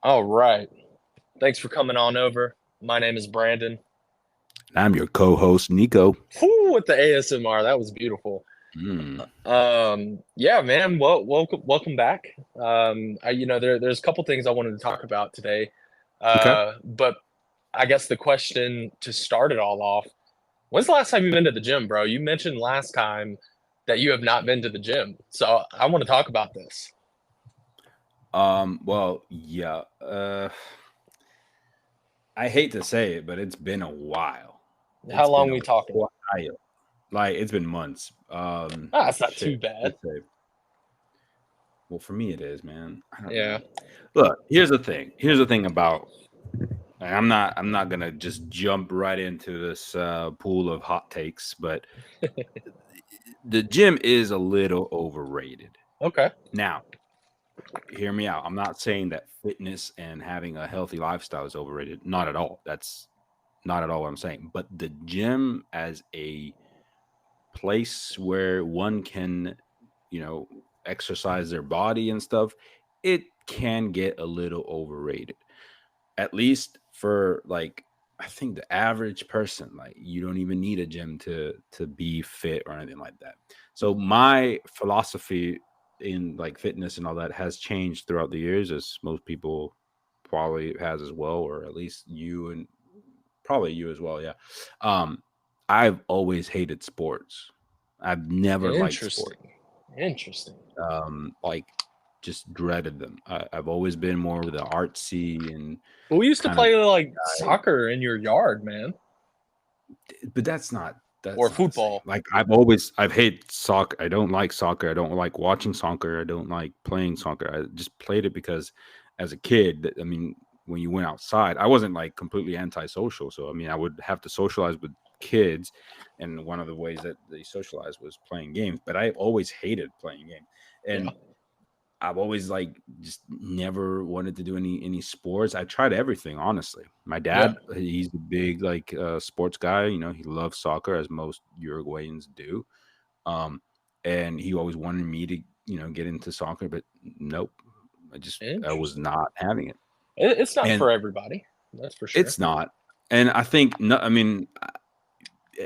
All right. Thanks for coming on over. My name is Brandon. I'm your co-host, Nico. Whew, with the ASMR, that was beautiful. Mm. Yeah, man. Well, welcome back. There's a couple things I wanted to talk about today. Okay. But I guess the question to start it all off: when's the last time you've been to the gym, bro? You mentioned last time that you have not been to the gym, so I want to talk about this. Well, yeah. I hate to say it, but it's been a while. How It's long been we a talking? while. Like it's been months. Ah, it's not too Shit. bad. Let's say. Well, for me, it is, man. I don't Yeah. know. Look, here's the thing. Here's the thing about. I'm not gonna just jump right into this pool of hot takes, but the gym is a little overrated. Okay. Now, hear me out. I'm not saying that fitness and having a healthy lifestyle is overrated. Not at all. That's not at all what I'm saying. But the gym as a place where one can, you know, exercise their body and stuff, it can get a little overrated. At least for like I think the average person, like you don't even need a gym to be fit or anything like that. So my philosophy in like fitness and all that has changed throughout the years, as most people probably has as well, or at least you and probably you as well. Yeah. Um, I've always hated sports. I've never liked sports. Interesting. Interesting. Like just dreaded them. I've always been more of the artsy and Well, we used to kind of play like guy, soccer in your yard, man, but or that's not the same. football. Like I've hated soccer. I don't like soccer. I don't like watching soccer. I don't like playing soccer. I just played it because as a kid, I mean, when you went outside, I wasn't like completely antisocial. So I mean, I would have to socialize with kids, and one of the ways that they socialized was playing games. But I always hated playing games, Yeah. and I've always like just never wanted to do any sports. I tried everything, honestly. My Yeah. dad, he's a big like sports guy. You know, he loves soccer as most Uruguayans do. Um, and he always wanted me to get into soccer, but nope, I was Interesting. not having it, It's not and for everybody. That's for sure. it's not. And I think no, I mean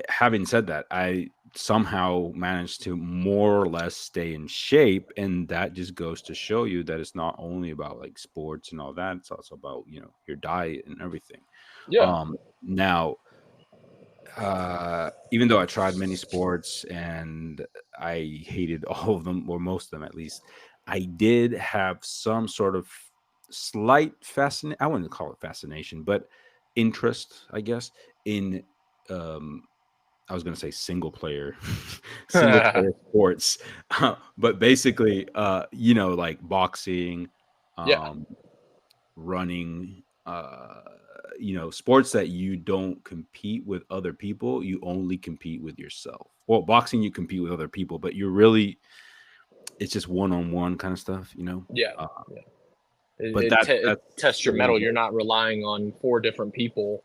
having said that, I somehow managed to more or less stay in shape, and that just goes to show you that it's not only about like sports and all that; it's also about your diet and everything. Yeah. Now, even though I tried many sports and I hated all of them or most of them at least, I did have some sort of slight fascination. I wouldn't call it fascination, but interest, I guess, in um I was going to say single player sports, but basically, like boxing, Yeah. um, running, sports that you don't compete with other people. You only compete with yourself. Well, boxing, you compete with other people, but it's just one on one kind of stuff, Yeah. Uh, Yeah. but It that's tests your really metal. You're what, not relying on four different people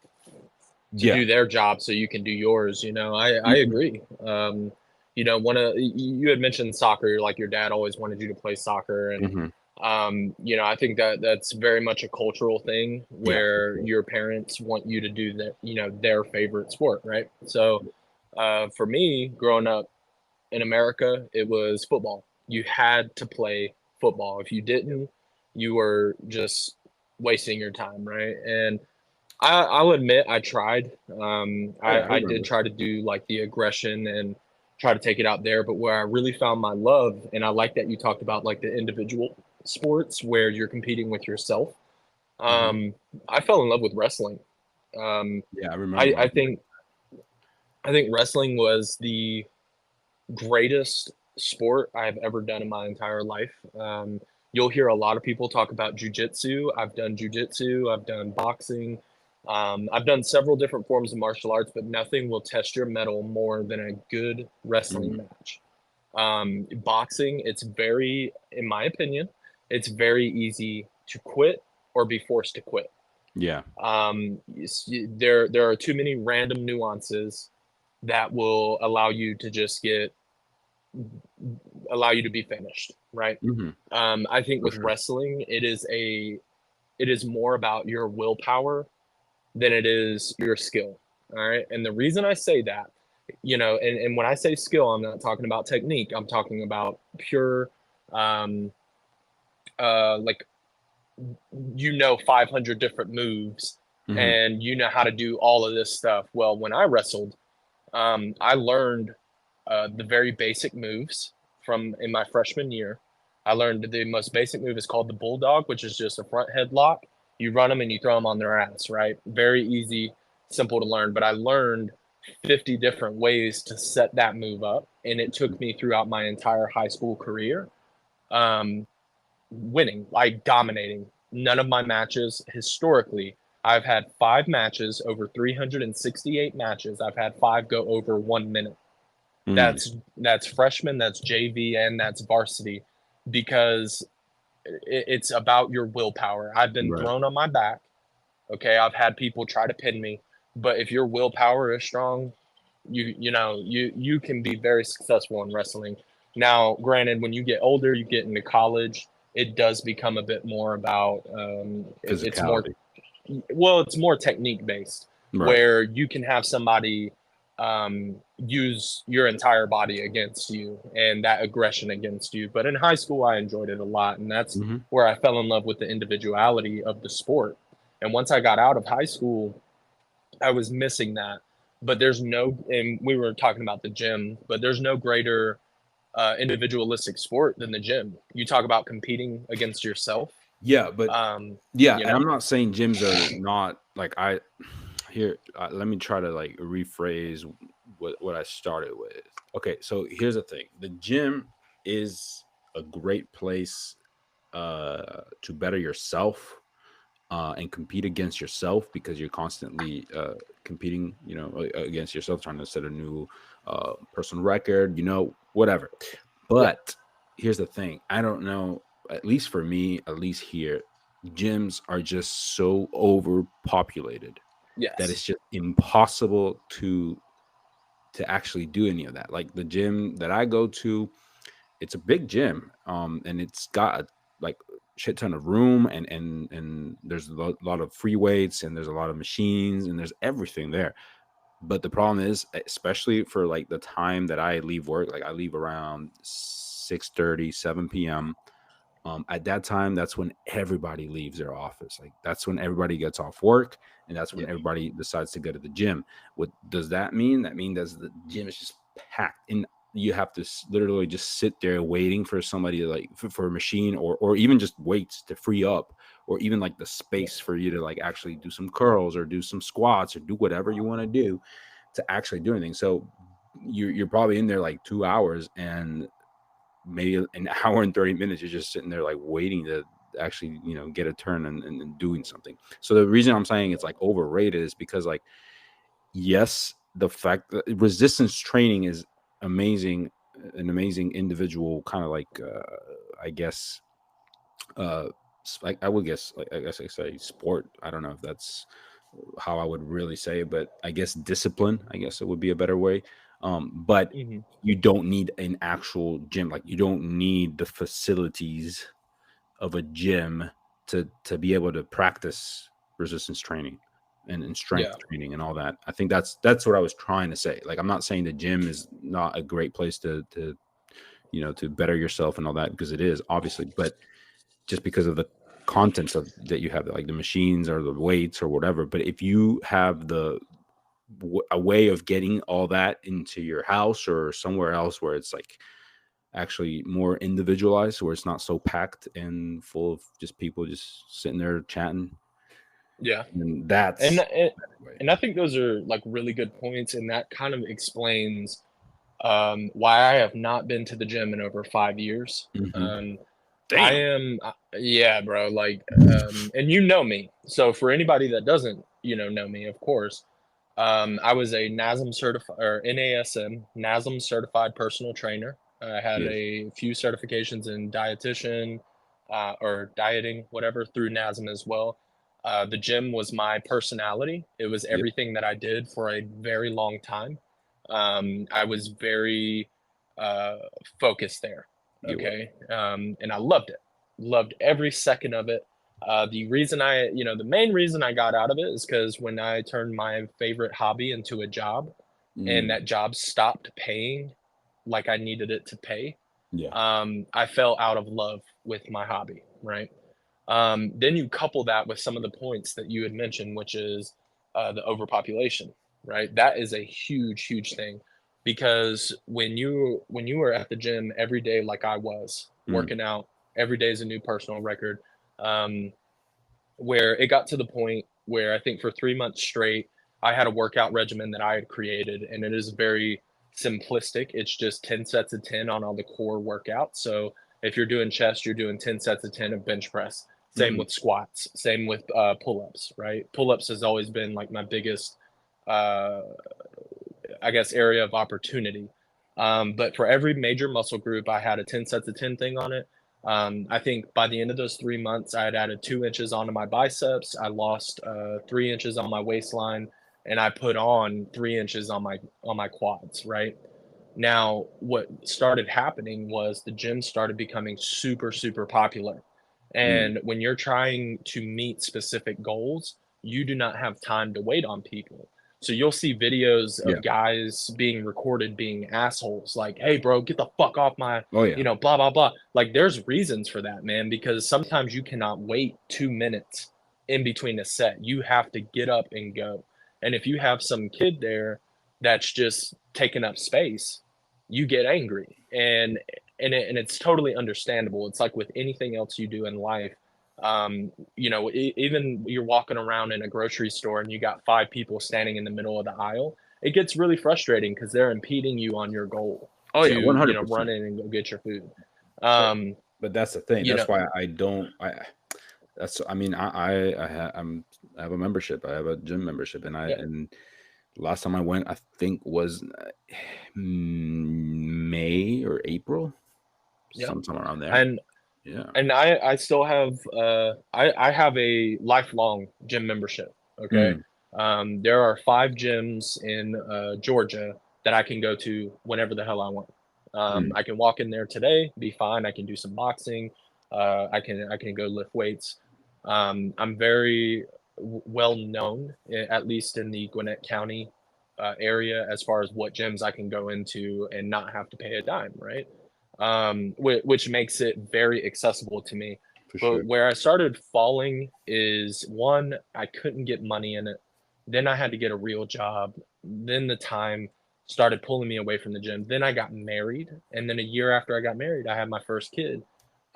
to yeah. do their job so you can do yours. I Mhm, agree. One of you had mentioned soccer, like your dad always wanted you to play soccer, and mhm. I think that that's very much a cultural thing Yeah, for where sure. your parents want you to do their favorite sport, right? So for me, growing up in America, it was football. You had to play football. If you didn't, you were just wasting your time, right? And I'll admit I tried. Yeah, I I did remember. try to do like the aggression and try to take it out there. But where I really found my love, and I like that you talked about like the individual sports where you're competing with yourself. Mhm. Um, I fell in love with wrestling. Um, Yeah, I I, remember. I think I think wrestling was the greatest sport I've ever done in my entire life. You'll hear a lot of people talk about jujitsu. I've done jujitsu. I've done boxing. I've done several different forms of martial arts, but nothing will test your mettle more than a good wrestling Mhm. match. Boxing, it's very, in my opinion, it's very easy to quit or be forced to quit. Yeah. There are too many random nuances that will allow you to be finished, right? Mhm. I think For with sure. wrestling, it is a it is more about your willpower than it is your skill. All right. And the reason I say that, and when I say skill, I'm not talking about technique. I'm talking about pure, um, like, 500 different moves Hmm. and you know how to do all of this stuff. Well, when I wrestled, I learned the very basic moves from in my freshman year. I learned the most basic move is called the bulldog, which is just a front headlock. You run them and you throw them on their ass, right? Very easy, simple to learn. But I learned 50 different ways to set that move up, and it took me throughout my entire high school career, um, winning, like dominating. None of my matches historically, I've had 5 matches over 368 matches. I've had 5 go over 1 minute. Mm. That's freshman, that's JV, and that's varsity, because it's about your willpower. I've been Right. thrown on my back. Okay, I've had people try to pin me, but if your willpower is strong, you can be very successful in wrestling. Now, granted, when you get older, you get into college, it does become a bit more about it's more, Physicality. well, it's more technique based, Right. where you can have somebody use your entire body against you and that aggression against you. But in high school, I enjoyed it a lot, and that's Hmm. where I fell in love with the individuality of the sport. And once I got out of high school, I was missing that. But there's no, and we were talking about the gym, but there's no greater individualistic sport than the gym. You talk about competing against yourself. Yeah, but Um, yeah, you and I'm know, not saying gyms are not like I here. Let me try to like rephrase what I started with. Okay, so here's the thing: the gym is a great place to better yourself and compete against yourself because you're constantly competing, against yourself, trying to set a new personal record, whatever. yeah, But here's the thing: I don't know. At least for me, at least here, gyms are just so overpopulated that yes, it's just impossible to actually do any of that. Like the gym that I go to, it's a big gym, and it's got like shit ton of room, and there's a lot of free weights, and there's a lot of machines, and there's everything there. But the problem is, especially for like the time that I leave work, like I leave around 6:30, 7 p.m. At that time, that's when everybody leaves their office. Like that's when everybody gets off work, and that's when yeah, everybody decides to go to the gym. What does that mean? That means the gym is just packed, and you have to literally just sit there waiting for somebody to like for a machine, or even just weights to free up, or even like the yeah, space for you to like actually do some curls or do some squats or do whatever you want to do to actually do anything. So you're probably in there like 2 hours, and maybe an hour and 30 minutes you're just sitting there like waiting to actually get a turn and doing something. So the reason I'm saying it's like overrated is because like, yes, the fact that resistance training is amazing, an amazing individual kind of like I guess uh I would guess, like, I guess I say sport. I don't know if that's how I would really say it, but I guess discipline, I guess it would be a better way. But hmm, you don't need an actual gym. Like you don't need the facilities of a gym to be able to practice resistance training and yeah, strength training and all that. I think that's what I was trying to say. Like I'm not saying the gym is not a great place to better yourself and all that, because it is obviously, but just because of the contents of that you have, like the machines or the weights or whatever. But if you have a way of getting all that into your house or somewhere else where it's like actually more individualized, where it's not so packed and full of just people just sitting there chatting, yeah. and And, that's and the way. and I think those are like really good points, and that kind of explains why I have not been to the gym in over 5 years. Hmm. Um, I Damn. am, yeah, bro. Like, and you know me. So for anybody that doesn't, know me, of course, I was a NASM certified or NASM NASM certified personal trainer. I had Yes. a few certifications in dietitian or dieting, whatever, through NASM as well. The gym was my personality. It was Yep. everything that I did for a very long time. I was very uh, focused there. You were. Okay, and I loved it. Loved every second of it. The reason the main reason I got out of it is because when I turned my favorite hobby into a job, and Mm, that job stopped paying like I needed it to pay, yeah. I fell out of love with my hobby, right? Then you couple that with some of the points that you had mentioned, which is the overpopulation, right? That is a huge, huge thing because when you are at the gym every day, like I was Mm, working out, every day is a new personal record. Um, where it got to the point where I think for 3 months straight, I had a workout regimen that I had created, and it is very simplistic. It's just 10 sets of 10 on all the core workouts. So if you're doing chest, you're doing 10 sets of 10 of bench press. Same mhm. with squats, same with pull ups, right? Pull ups has always been like my biggest uh, I guess, area of opportunity. But for every major muscle group, I had a 10 sets of 10 thing on it. I think by the end of those 3 months, I had added 2 inches onto my biceps. I lost 3 inches on my waistline, and I put on 3 inches on my quads. Right now, what started happening was the gym started becoming super, super popular. Mm, And when you're trying to meet specific goals, you do not have time to wait on people. So you'll see videos yeah. of guys being recorded being assholes, like, hey, bro, get the fuck off my, Oh, yeah. blah, blah, blah. Like, there's reasons for that, man, because sometimes you cannot wait 2 minutes in between a set. You have to get up and go. And if you have some kid there that's just taking up space, you get angry. And it's totally understandable. It's like with anything else you do in life. Even you're walking around in a grocery store and you got 5 people standing in the middle of the aisle, it gets really frustrating because they're impeding you on your goal Oh, to yeah, 100%. run in and go get your food. But um but that's the thing. you That's know why I don't that's I mean, I have a membership. I have a gym membership, yeah, and last time I went, I think was May or April, yeah. sometime around there. and Yeah. and I still have I have a lifelong gym membership. Okay, Mm, there are 5 gyms in Georgia that I can go to whenever the hell I want. mm, I can walk in there today, be fine. I can do some boxing. I can go lift weights. I'm very well known, at least in the Gwinnett County area, as far as what gyms I can go into and not have to pay a dime. Right, which makes it very accessible to me. for But sure. where I started falling is one, I couldn't get money in it. Then I had to get a real job. Then the time started pulling me away from the gym. Then I got married. And then a year after I got married, I had my first kid.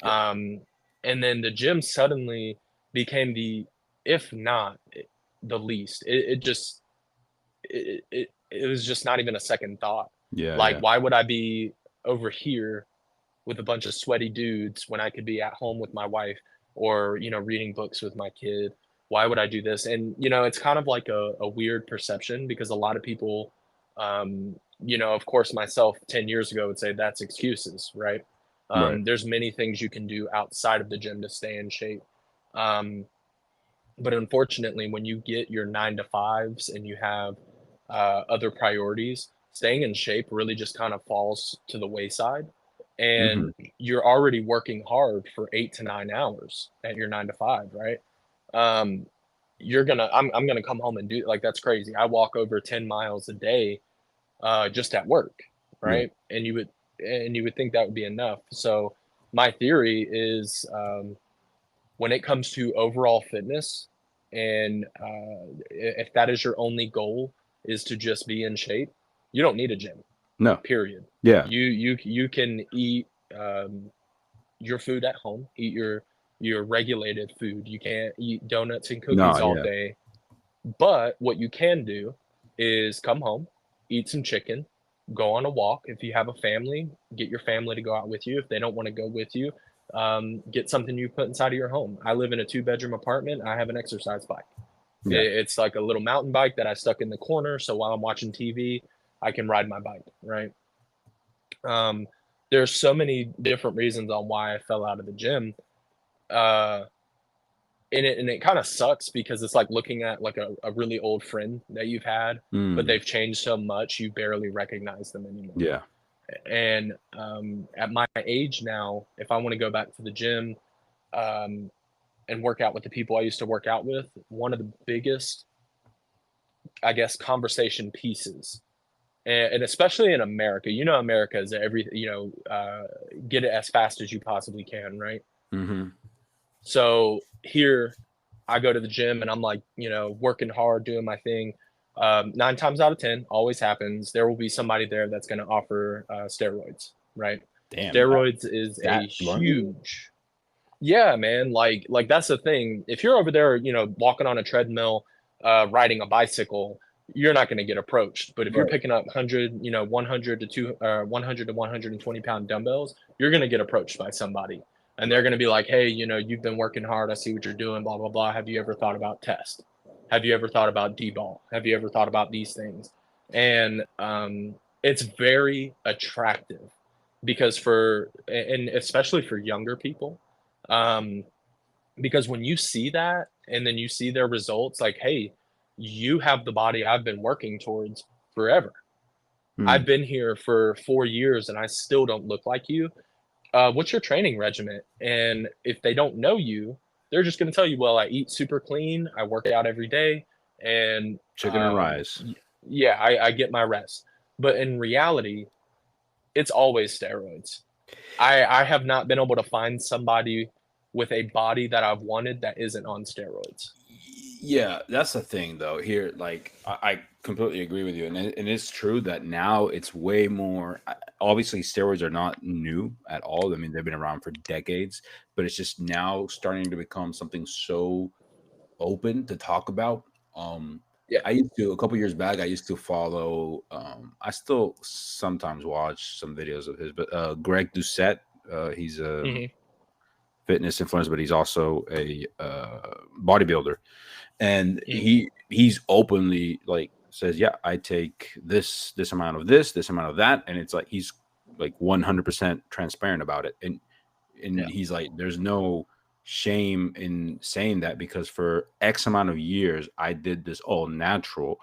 Yeah. Um, and then the gym suddenly became if not the least. It was just not even a second thought. Yeah, Like, yeah. why would I be over here with a bunch of sweaty dudes when I could be at home with my wife or, reading books with my kid? Why would I do this? And, it's kind of like a weird perception because a lot of people, of course, myself 10 years ago would say that's excuses, right? Right. There's many things you can do outside of the gym to stay in shape. Um, but unfortunately, when you get your 9 to 5s and you have other priorities, staying in shape really just kind of falls to the wayside. Mhm. And you're already working hard for 8 to 9 hours at your 9 to 5, right? Um, I'm gonna come home and do like that's crazy. I walk over 10 miles a day just at work, Yeah. right? And you would think that would be enough. So my theory is when it comes to overall fitness, and if that is your only goal is to just be in shape, you don't need a gym. No. Period. Yeah. You can eat your food at home. Eat your regulated food. You can't eat donuts and No, cookies all yeah. day. But what you can do is come home, eat some chicken, go on a walk. If you have a family, get your family to go out with you. If they don't want to go with you, get something you put inside of your home. I live in a 2 bedroom apartment. I have an exercise bike. Yeah. It's like a little mountain bike that I stuck in the corner. So while I'm watching TV, I can ride my bike, right? Um, there's so many different reasons on why I fell out of the gym. Uh, and it kind of sucks because it's like looking at like a really old friend that you've had, but Mm. they've changed so much you barely recognize them anymore. Yeah. And at my age now, if I want to go back to the gym, um, and work out with the people I used to work out with, one of the biggest, I guess, conversation pieces, and especially in America, America is get it as fast as you possibly can, right? Mhm. So here, I go to the gym and I'm like, working hard, doing my thing. 9 times out of 10, always happens. There will be somebody there that's going to offer steroids, right? Damn, Steroids is a that bluntly? huge, yeah, man. Like that's the thing. If you're over there, walking on a treadmill, riding a bicycle, you're not going to get approached. But if you're Right. picking up 100, 100 to 100 to 120 pound dumbbells, you're going to get approached by somebody, and they're Right. going to be like, "Hey, you've been working hard. I see what you're doing. Blah blah blah. Have you ever thought about test? Have you ever thought about D-ball? Have you ever thought about these things?" And it's very attractive because and especially for younger people, um, because when you see that and then you see their results, like, hey, you have the body I've been working towards forever. I've Mm. been here for 4 years and I still don't look like you. What's your training regimen? And if they don't know you, they're just going to tell you, well, I eat super clean, I work out every day, and Chicken and rice. yeah, I get my rest. But in reality, it's always steroids. I have not been able to find somebody with a body that I've wanted that isn't on steroids. Yeah, that's the thing though. Here, like I completely agree with you, and it's true that now it's way more. Obviously, steroids are not new at all. I mean, they've been around for decades, but it's just now starting to become something so open to talk about. Um, Yeah. I used to a couple years back. I used to follow. I still sometimes watch some videos of his, but Greg Doucette. He's a Mhm. fitness influencer, but he's also a bodybuilder, and Mhm. he's openly like says, yeah, I take this amount of this amount of that, and it's like he's like 100% transparent about it, and Yeah. he's like, there's no shame in saying that, because for X amount of years I did this all natural,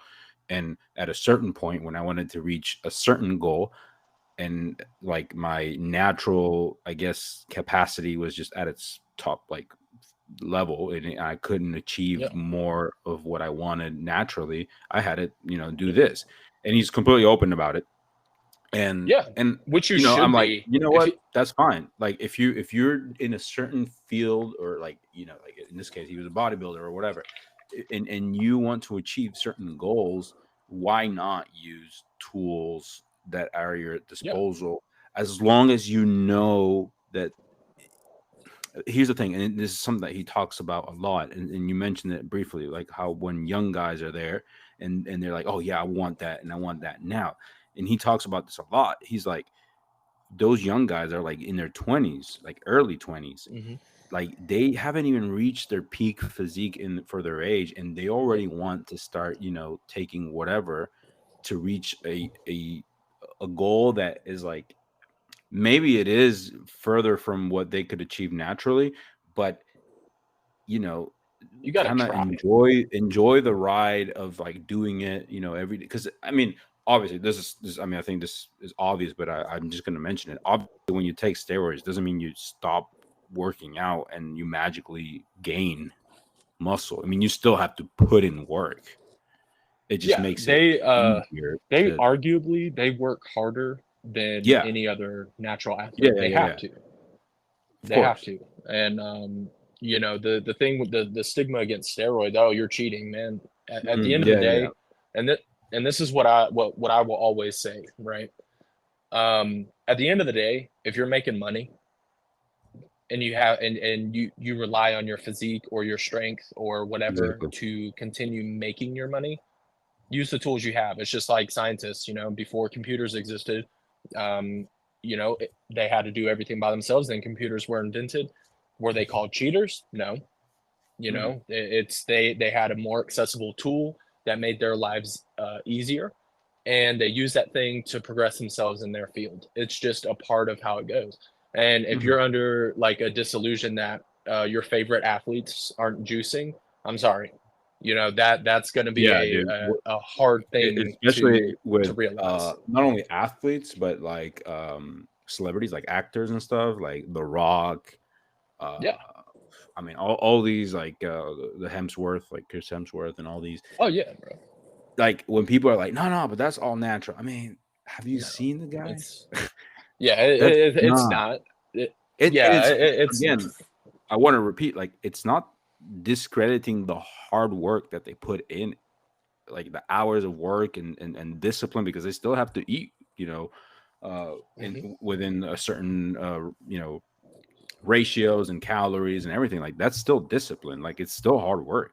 and at a certain point when I wanted to reach a certain goal, and like my natural, I guess, capacity was just at its top like level, and I couldn't Yeah. achieve more of what I wanted naturally, I had to, do Yeah. this. And he's completely open about it. and Yeah. and Which you I'm should like, be. you know If what, you, that's fine. Like if you're in a certain field, or like, like in this case he was a bodybuilder or whatever, and you want to achieve certain goals, why not use tools that are at your yeah. disposal, as long as you know that. Here's the thing, and this is something that he talks about a lot, and you mentioned it briefly, like how when young guys are there, and they're like, oh yeah, I want that and I want that now. And he talks about this a lot. He's like, those young guys are like in their 20s, like early 20s, Mhm. like they haven't even reached their peak physique in for their age, and they Yep. already want to start, taking whatever to reach a goal that is like, maybe it is further from what they could achieve naturally, but you know You got to kind of try. enjoy the ride of like doing it, every day. Because I mean, obviously this, I mean, I think this is obvious, but I'm just going to mention it. Obviously, when you take steroids doesn't mean you stop working out and you magically gain muscle. I mean, you still have to put in work. It just Yeah. makes it easier They to. arguably they work harder than Yeah, any other natural yeah, athlete. yeah, They yeah, have yeah. to. Of They have course. to. And the thing with the stigma against steroids, oh, you're cheating, man. At the Mhm, end of the yeah, yeah. day, and that and this is what I will always say, right? At the end of the day, if you're making money and you rely on your physique or your strength or whatever Exactly. to continue making your money, use the tools you have. It's just like scientists, before computers existed, um, they had to do everything by themselves. Then computers were invented. Were they called cheaters? No. Mhm, It's they had a more accessible tool that made their lives easier, and they use that thing to progress themselves in their field. It's just a part of how it goes. And if mhm. you're under like a disillusion that your favorite athletes aren't juicing, I'm sorry. That's going to be Yeah, dude. a hard thing Especially to with realize. not only athletes, but like celebrities, like actors and stuff, like The Rock, uh Yeah. I mean, all these like the Hemsworth, like Chris Hemsworth, and all these, Oh yeah, bro. like when people are like, no, no, but that's all natural. I mean, have you No, seen the guy? it's yeah, That's it's not not. and Yeah, it's it's again, I want to repeat, like it's not discrediting the hard work that they put in, like the hours of work and discipline, because they still have to eat, mhm. within a certain ratios and calories and everything. Like that's still discipline. Like it's still hard work.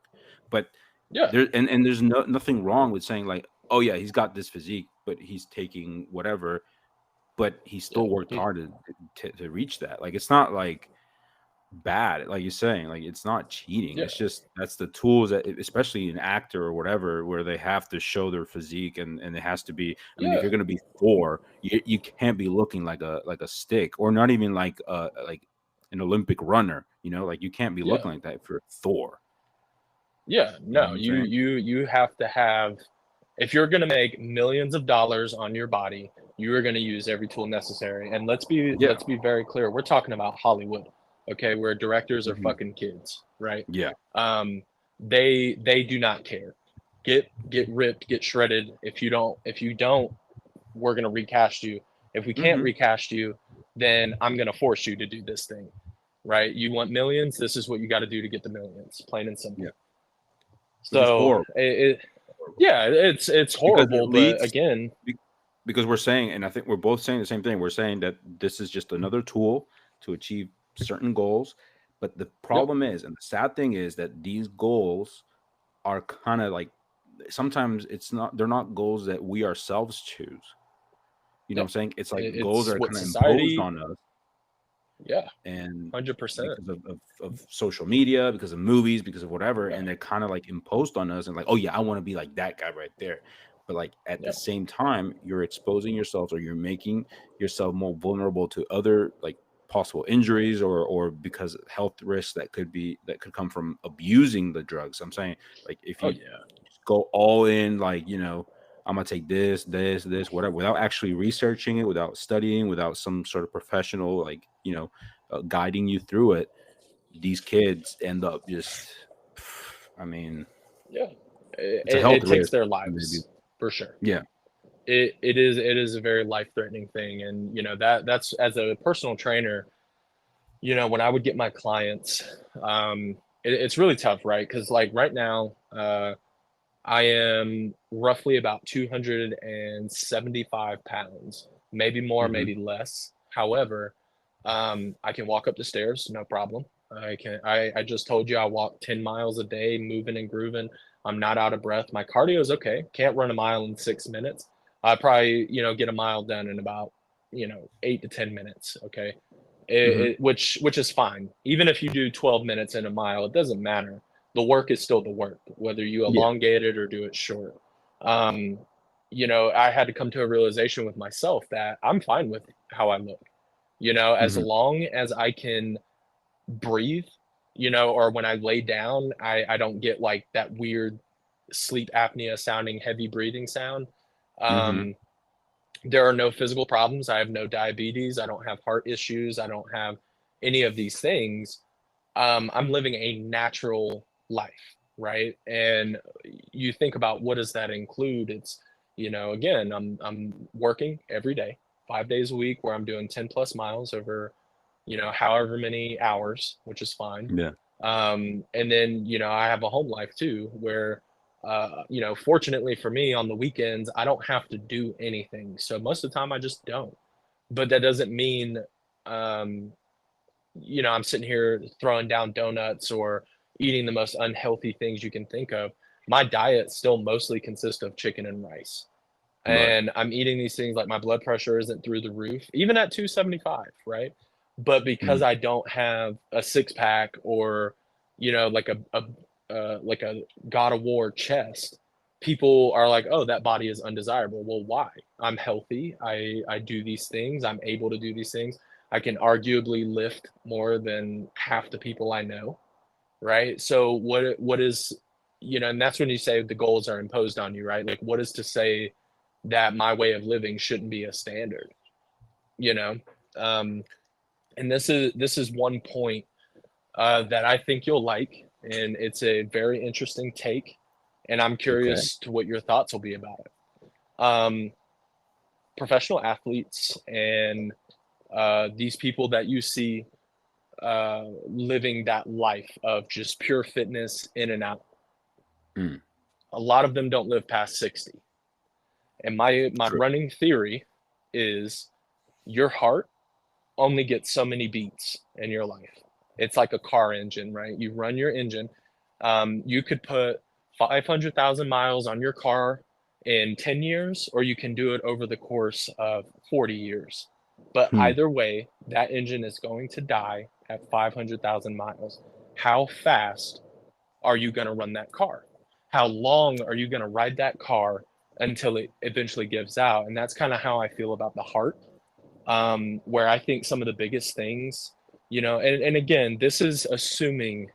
But Yeah, and there's nothing wrong with saying like, oh yeah, he's got this physique, but he's taking whatever, but he yeah, still worked hard to reach that. Like it's not like bad, like you're saying, like it's not cheating. yeah, It's just that's the tools that, especially an actor or whatever, where they have to show their physique, and it has to be. I mean, if yeah, you're gonna be Thor, you can't be looking like a stick, or not even like an Olympic runner. Like you can't be yeah, looking like that if you're Thor. yeah. You know No, what I'm you saying? you you have to have if you're gonna make millions of dollars on your body, you are gonna use every tool necessary. And Yeah. let's be very clear. We're talking about Hollywood, okay, where directors are Hmm. fucking kids, right? Yeah. Um, they do not care. Get ripped, get shredded. If you don't, we're gonna recast you. If we can't Hmm. recast you, then I'm gonna force you to do this thing, right? You want millions? This is what you got to do to get the millions, plain and Yeah. simple. Which is So horrible. Horrible. yeah, it's Because horrible, it but leads again, be- because we're saying, and I think we're both saying the same thing. We're saying that this is just another tool to achieve certain goals. But the yep, problem is, and the sad thing is, that these goals are kind of like, sometimes they're not goals that we ourselves choose. You know what yep. I'm saying? It's like goals It's that are what kind of imposed society, on us, yeah, and 100%. because of social media, because of movies, because of whatever, Yeah, and they're kind of like imposed on us, and like, oh yeah, I want to be like that guy right there. But like at the yeah, same time, you're exposing yourself, or you're making yourself more vulnerable to other like possible injuries, or because health risks that could come from abusing the drugs. I'm saying, like, if oh you yeah, go all in, like, I'm gonna take this, whatever, without actually researching it, without studying, without some sort of professional, like, guiding you through it. These kids end up just, I mean, yeah. it's a health It takes risk their when they do. lives for sure. Yeah. It is a very life threatening thing, and that's as a personal trainer. When I would get my clients, it's really tough, right? Because like right now, I am roughly about 275 pounds, maybe more, Hmm. maybe less. However, I can walk up the stairs, no problem. I just told you I walk 10 miles a day, moving and grooving. I'm not out of breath. My cardio is okay. Can't run a mile in 6 minutes. I probably, get a mile done in about, 8 to 10 minutes. Okay. Hmm. Which is fine. Even if you do 12 minutes in a mile, it doesn't matter. The work is still the work, whether you Yeah. elongate it or do it short. Um, I had to come to a realization with myself that I'm fine with how I look. As Hmm. long as I can breathe, or when I lay down, I don't get like that weird sleep apnea sounding heavy breathing sound. Hmm. Um, there are no physical problems. I have no diabetes. I don't have heart issues. I don't have any of these things. I'm living a natural life, right? And you think about what does that include? It's, again, I'm working every day, 5 days a week, where I'm doing 10 plus miles over, however many hours, which is fine. Yeah. And then, I have a home life too, where, fortunately for me, on the weekends, I don't have to do anything. So most of the time, I just don't. But that doesn't mean, um, I'm sitting here throwing down donuts or eating the most unhealthy things you can think of. My diet still mostly consists of chicken and rice. Right. And I'm eating these things like my blood pressure isn't through the roof, even at 275, right? But because Hmm. I don't have a six pack or, like a God of War chest, people are like, oh, that body is undesirable. Well, why? I'm healthy. I do these things. I'm able to do these things. I can arguably lift more than half the people I know, right? So what is, and that's when you say the goals are imposed on you, right? Like what is to say that my way of living shouldn't be a standard, you know? Um, and this is one point. that I think you'll like, and it's a very interesting take, and I'm Okay. curious to what your thoughts will be about it. Um, Professional athletes and these people that you see living that life of just pure fitness in and out. Mm, A lot of them don't live past 60. And my true. running theory is your heart only gets so many beats in your life. It's like a car engine, right? You run your engine. You could put 500,000 miles on your car in 10 years, or you can do it over the course of 40 years. But Hmm. either way, that engine is going to die at 500,000 miles. How fast are you going to run that car? How long are you going to ride that car until it eventually gives out? And that's kind of how I feel about the heart, where I think some of the biggest things, and again, this is assuming,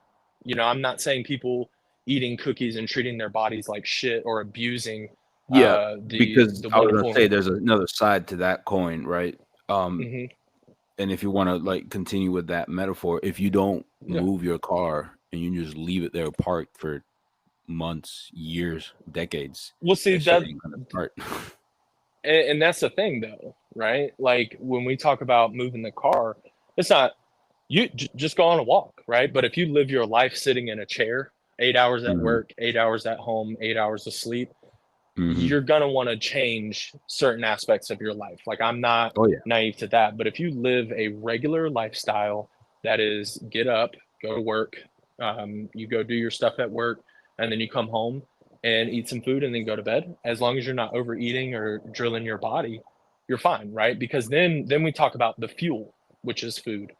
I'm not saying people eating cookies and treating their bodies like shit or abusing Yeah, because the I was gonna wonderful. say there's another side to that coin, right? Um, Hmm. and if you want to like continue with that metaphor, if you don't Yeah. move your car and you just leave it there parked for months, years, decades, Well, see that shit that, ain't gonna start. and that's the thing, though, right? Like when we talk about moving the car, it's not just go on a walk, right? But if you live your life sitting in a chair, 8 hours at Mhm, work, 8 hours at home, 8 hours of sleep, mhm. you're gonna want to change certain aspects of your life. Like I'm not Oh yeah, naive to that, but if you live a regular lifestyle that is get up, go to work, you go do your stuff at work, and then you come home and eat some food and then go to bed. As long as you're not overeating or drilling your body, you're fine, right? Because then we talk about the fuel, which is food.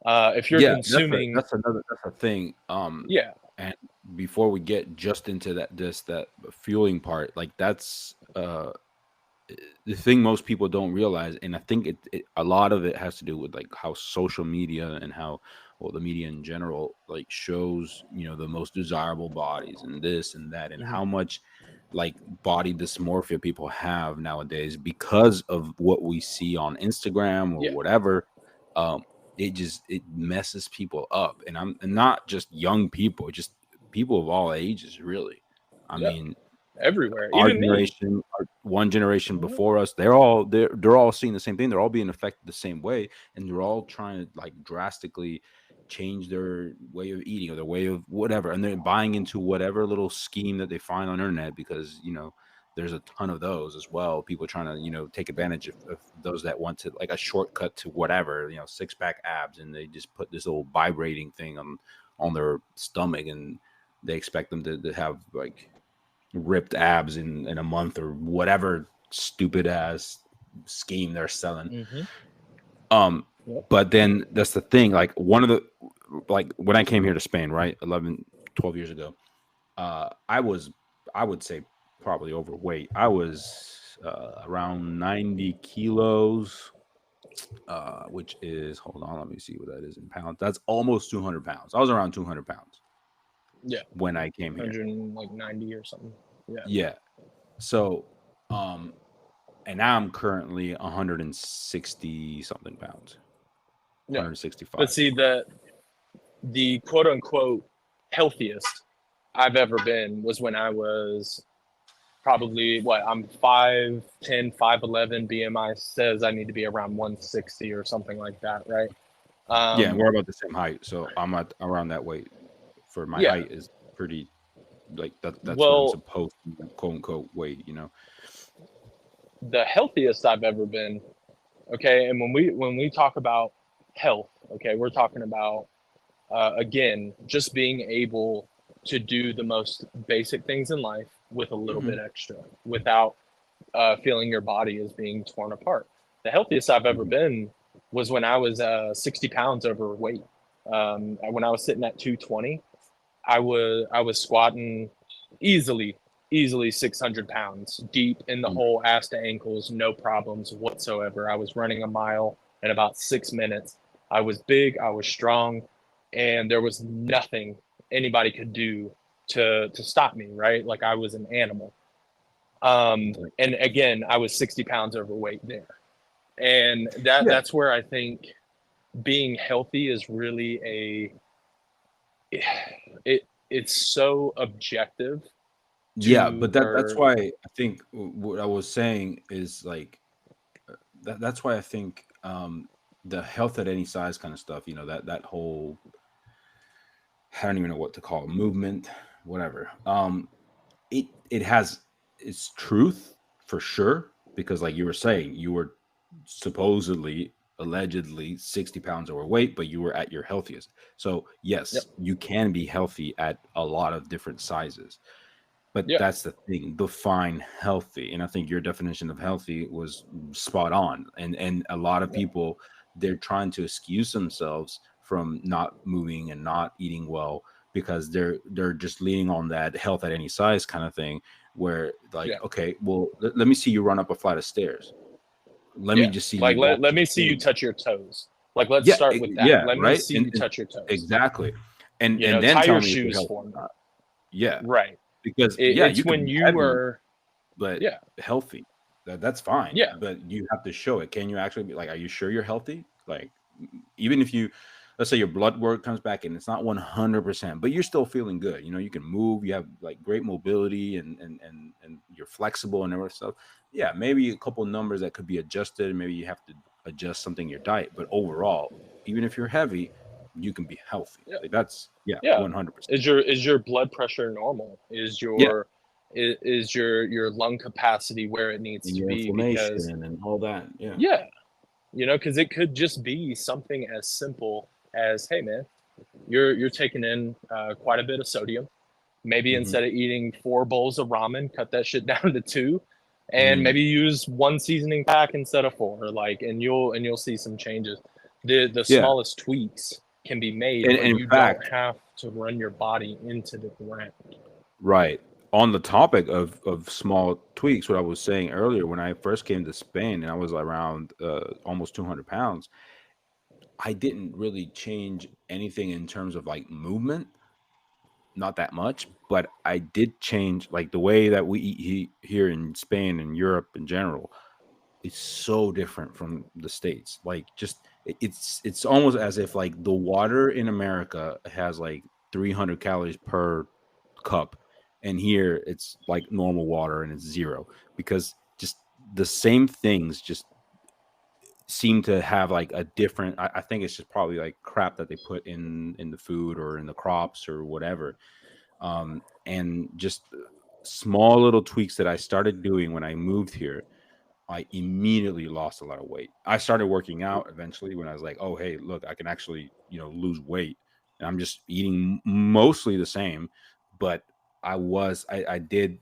If you're yeah. consuming, That's a thing. yeah, And before we get just into that fueling part, like that's the thing most people don't realize, and I think a lot of it has to do with like how social media and how well the media in general like shows the most desirable bodies and this and that, and how mhm, much like body dysmorphia people have nowadays because of what we see on Instagram or yeah, whatever. um it messes people up, and and not just young people, just people of all ages, really. I yeah, mean, everywhere, our even me. generation, one generation Mhm. before us, they're all seeing the same thing. They're all being affected the same way, and they're all trying to like drastically change their way of eating or their way of whatever, and they're buying into whatever little scheme that they find on the internet because there's a ton of those as well. People trying to take advantage of those that want to like a shortcut to whatever, six pack abs, and they just put this little vibrating thing on their stomach, and they expect them to have like ripped abs in a month or whatever stupid ass scheme they're selling. Mhm. Um, Yep. but then that's the thing. Like one of the like when I came here to Spain, right, 11, 12 years ago, I was I would say probably overweight. I was around 90 kilos, which is hold on, let me see what that is in pounds. That's almost 200 pounds. I was around 200 pounds Yeah. when I came here. 190 or something. Yeah. Yeah. So, um, and now I'm currently 160 something pounds, Yeah. But 165 see, something. the quote unquote healthiest I've ever been was when I was probably what, I'm 5'10", 5'11". BMI says I need to be around 160 or something like that, right? Yeah, and Um, we're about the same height, so I'm at around that weight. For my yeah. height is pretty like that's where I'm Well, supposed to quote unquote weight. the healthiest I've ever been, okay, and when we talk about health, okay, we're talking about again, just being able to do the most basic things in life with a little Hmm. bit extra without feeling your body is being torn apart. The healthiest I've ever Hmm. been was when I was 60 pounds overweight. When I was sitting at 220, I was squatting easily, easily 600 pounds deep in the hole, ass to ankles, no problems whatsoever. I was running a mile in about 6 minutes. I was big, I was strong, and there was nothing anybody could do to stop me. Right, like I was an animal. And again, I was 60 pounds overweight there, and Yeah. that's where I think being healthy is really a it's so objective Yeah, to but that's where why I think what I was saying is like that's why I think the health at any size kind of stuff, that whole, I don't even know what to call it, movement, whatever. It has its truth for sure, because like you were saying, you were supposedly allegedly 60 pounds overweight, but you were at your healthiest. So yep, yes, you can be healthy at a lot of different sizes. But yeah, that's the thing, define healthy. And I think your definition of healthy was spot on. And a lot of yeah, people, they're trying to excuse themselves from not moving and not eating well because they're just leaning on that health at any size kind of thing, where like, yeah, okay, well, let me see you run up a flight of stairs. Let me yeah. just see you Like walk let to the me see you gym. touch your toes. Like let's Yeah, start with that. yeah, Let me right. see you And touch your toes. exactly. And then Tie tell your me if you're shoes healthy for or me. not. Yeah. Right. Because yeah, It's you could when be you heavy are, but yeah, healthy. That's fine, yeah, but you have to show it. Can you actually be like, are you sure you're healthy? Like, even if you, let's say your blood work comes back and it's not 100%, but you're still feeling good. You can move. You have like great mobility and you're flexible and all that stuff. Yeah, maybe a couple numbers that could be adjusted. Maybe you have to adjust something in your diet, but overall, even if you're heavy, you can be healthy. yeah, Like that's yeah, yeah. 100%. Is your blood pressure normal? Yeah, Is your lung capacity where it needs and to your be? Because inflammation and all that. Yeah. yeah, because it could just be something as simple as, hey man, you're taking in quite a bit of sodium. Maybe Hmm. instead of eating 4 bowls of ramen, cut that shit down to two, and Hmm. maybe use one seasoning pack instead of four. Like, and you'll see some changes. The Yeah. smallest tweaks can be made And where in you don't fact, have to run your body into the ground. right. On the topic of small tweaks, what I was saying earlier, when I first came to Spain and I was around almost 200 pounds, I didn't really change anything in terms of like movement, not that much, but I did change like the way that we eat here in Spain and Europe in general. It's so different from the States. Like just it's almost as if like the water in America has like 300 calories per cup, and here it's like normal water and it's zero, because just the same things just seem to have like a different, I think it's just probably like crap that they put in the food or in the crops or whatever. And just small little tweaks that I started doing when I moved here, I immediately lost a lot of weight. I started working out eventually when I was like, oh, hey, look, I can actually, lose weight. And I'm just eating mostly the same. But I did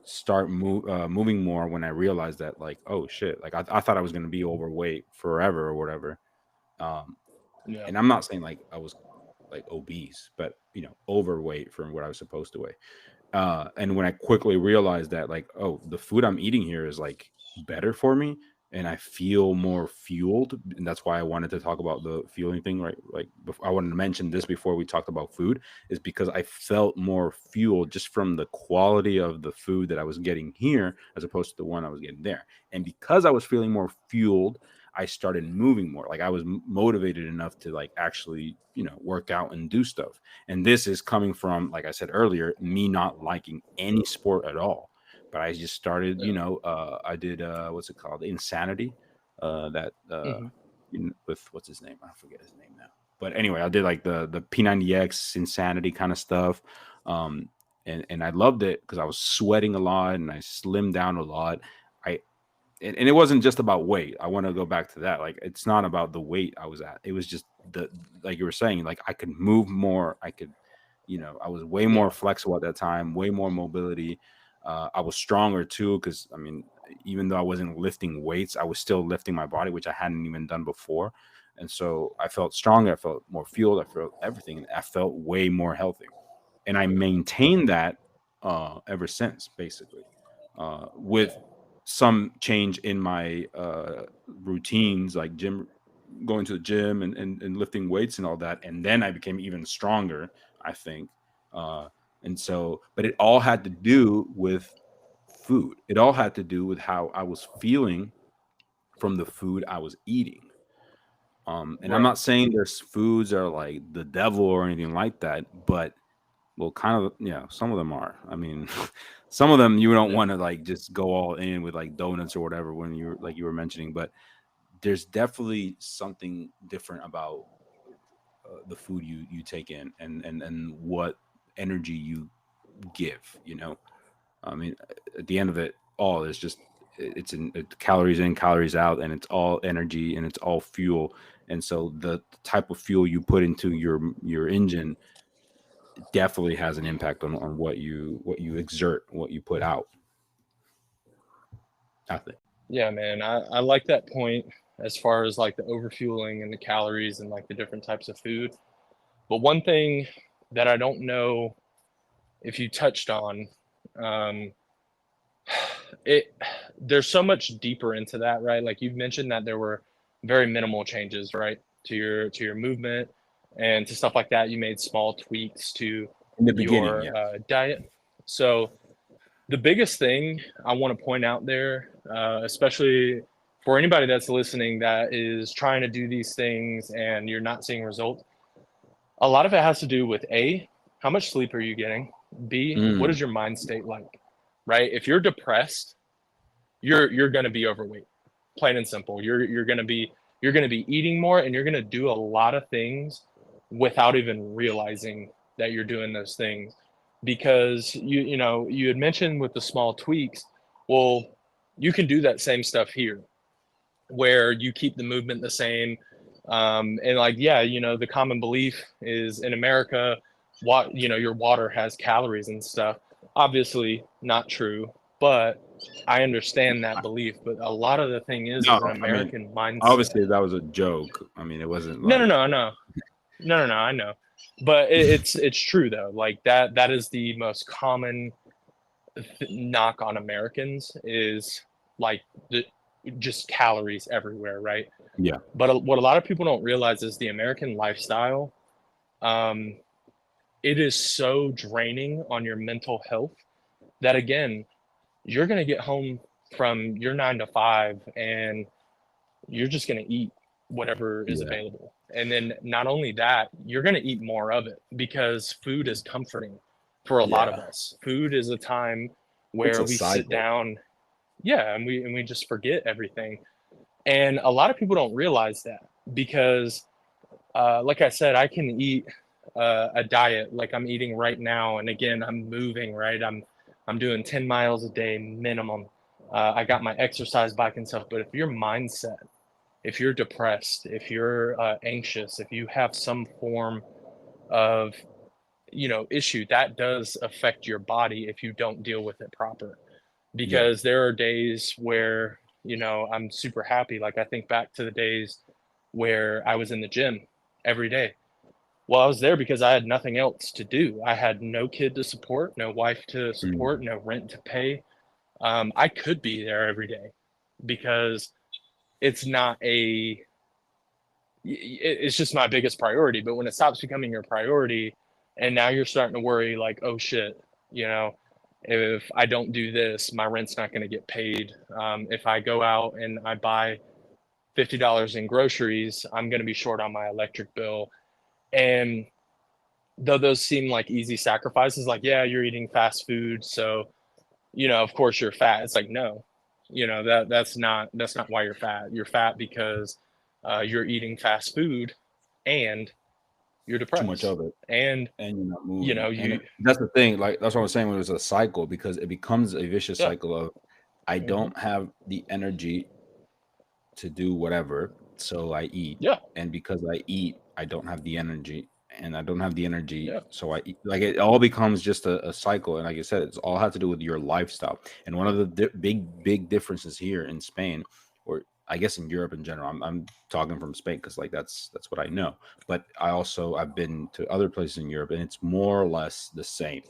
start moving more when I realized that, like, oh, shit, like I thought I was going to be overweight forever or whatever. Um, Yeah, and I'm not saying like I was like obese, but, overweight from what I was supposed to weigh. And when I quickly realized that, like, oh, the food I'm eating here is like better for me and I feel more fueled. And that's why I wanted to talk about the fueling thing, right? Like, I wanted to mention this before we talked about food, is because I felt more fueled just from the quality of the food that I was getting here as opposed to the one I was getting there. And because I was feeling more fueled, I started moving more. Like, I was motivated enough to like actually, work out and do stuff. And this is coming from, like I said earlier, me not liking any sport at all. But I just started, yeah, I did what's it called? Insanity. That hmm with what's his name? I forget his name now. But anyway, I did like the P90X Insanity kind of stuff. Um and I loved it because I was sweating a lot and I slimmed down a lot. I and it wasn't just about weight. I want to go back to that. Like, it's not about the weight I was at. It was just the, like you were saying, like I could move more. I could, I was way more yeah, flexible at that time, way more mobility. I was stronger too, because I mean, even though I wasn't lifting weights, I was still lifting my body, which I hadn't even done before. And so I felt stronger. I felt more fueled. I felt everything. And I felt way more healthy. And I maintained that ever since, basically, yeah, with some change in my routines, like going to the gym and lifting weights and all that. And then I became even stronger, I think. Uh, and so, but it all had to do with food. It all had to do with how I was feeling from the food I was eating. And I'm Right. not saying there's foods are like the devil or anything like that, but well, kind of, yeah, some of them are. I mean, some of them you don't Yeah. want to like just go all in with like donuts or whatever when you're like you were mentioning, but there's definitely something different about the food you take in and what energy you give. I mean, at the end of it all, it's just it's calories in, calories out, and it's all energy and it's all fuel. And so the type of fuel you put into your engine definitely has an impact on what you exert, what you put out. I think. Yeah, man. I like that point as far as like the overfueling and the calories and like the different types of food. But one thing that I don't know if you touched on, um, it there's so much deeper into that, right? Like you've mentioned that there were very minimal changes, right, to your movement and to stuff like that. You made small tweaks to In the beginning, your yes. diet. So the biggest thing I want to point out there, especially for anybody that's listening that is trying to do these things and you're not seeing results, a lot of it has to do with A, how much sleep are you getting? B, what is Mm, your mind state like? Right? If you're depressed, you're going to be overweight. Plain and simple. You're going to be eating more and you're going to do a lot of things without even realizing that you're doing those things because you had mentioned with the small tweaks, well, you can do that same stuff here where you keep the movement the same. And like, yeah, the common belief is in America, your water has calories and stuff. Obviously, not true, but I understand that belief. But a lot of the thing is no, an I mean, American mindset. obviously that was a joke. I mean, it wasn't No, no, like no, no, no, no, no. I know, but it's true though. Like that is the most common knock on Americans is like the just calories everywhere, right? yeah, But what a lot of people don't realize is the American lifestyle. Um, it is so draining on your mental health that again, you're gonna get home from your 9 to 5, and you're just gonna eat whatever is yeah, available. And then not only that, you're gonna eat more of it because food is comforting for a lot of yeah. us. Food is a time It's where a we sit cycle. down, yeah, and we just forget everything. And a lot of people don't realize that because like I said, I can eat a diet like I'm eating right now, and again, I'm moving. Right, I'm doing 10 miles a day minimum. I got my exercise bike and stuff. But if your mindset, if you're depressed, if you're anxious, if you have some form of issue, that does affect your body if you don't deal with it proper. Yeah. Because there are days where I'm super happy. Like I think back to the days where I was in the gym every day. Well, I was there because I had nothing else to do. I had no kid to support, no wife to Mm, support, no rent to pay. I could be there every day because it's not a, it's just my biggest priority. But when it stops becoming your priority and now you're starting to worry, like, oh shit, you know, if I don't do this, my rent's not going to get paid. If I go out and I buy $50 in groceries, I'm going to be short on my electric bill. And though those seem like easy sacrifices, like, yeah, you're eating fast food, so of course you're fat. It's like, no, that's not why you're fat. You're fat because you're eating fast food and you're too much depressed. of it. And And you're not moving. And you that's the thing. Like that's what I was saying when it was a cycle because it becomes a vicious yeah. cycle of I Hmm. don't have the energy to do whatever, so I eat. Yeah. And because I eat, I don't have the energy. And I don't have the energy, Yeah. so I eat. Like it all becomes just a cycle. And like I said, it's all had to do with your lifestyle. And one of the big differences here in Spain, or I guess in Europe in general, I'm talking from Spain because like that's what I know. But I've been to other places in Europe, and it's more or less the same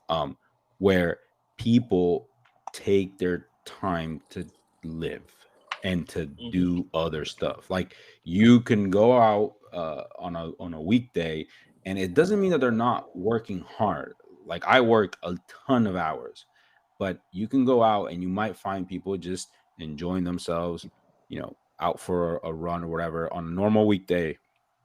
um, where people take their time to live and to Hmm. do other stuff. Like you can go out on a weekday, and it doesn't mean that they're not working hard. Like I work a ton of hours, but you can go out and you might find people just enjoying themselves, out for a run or whatever on a normal weekday,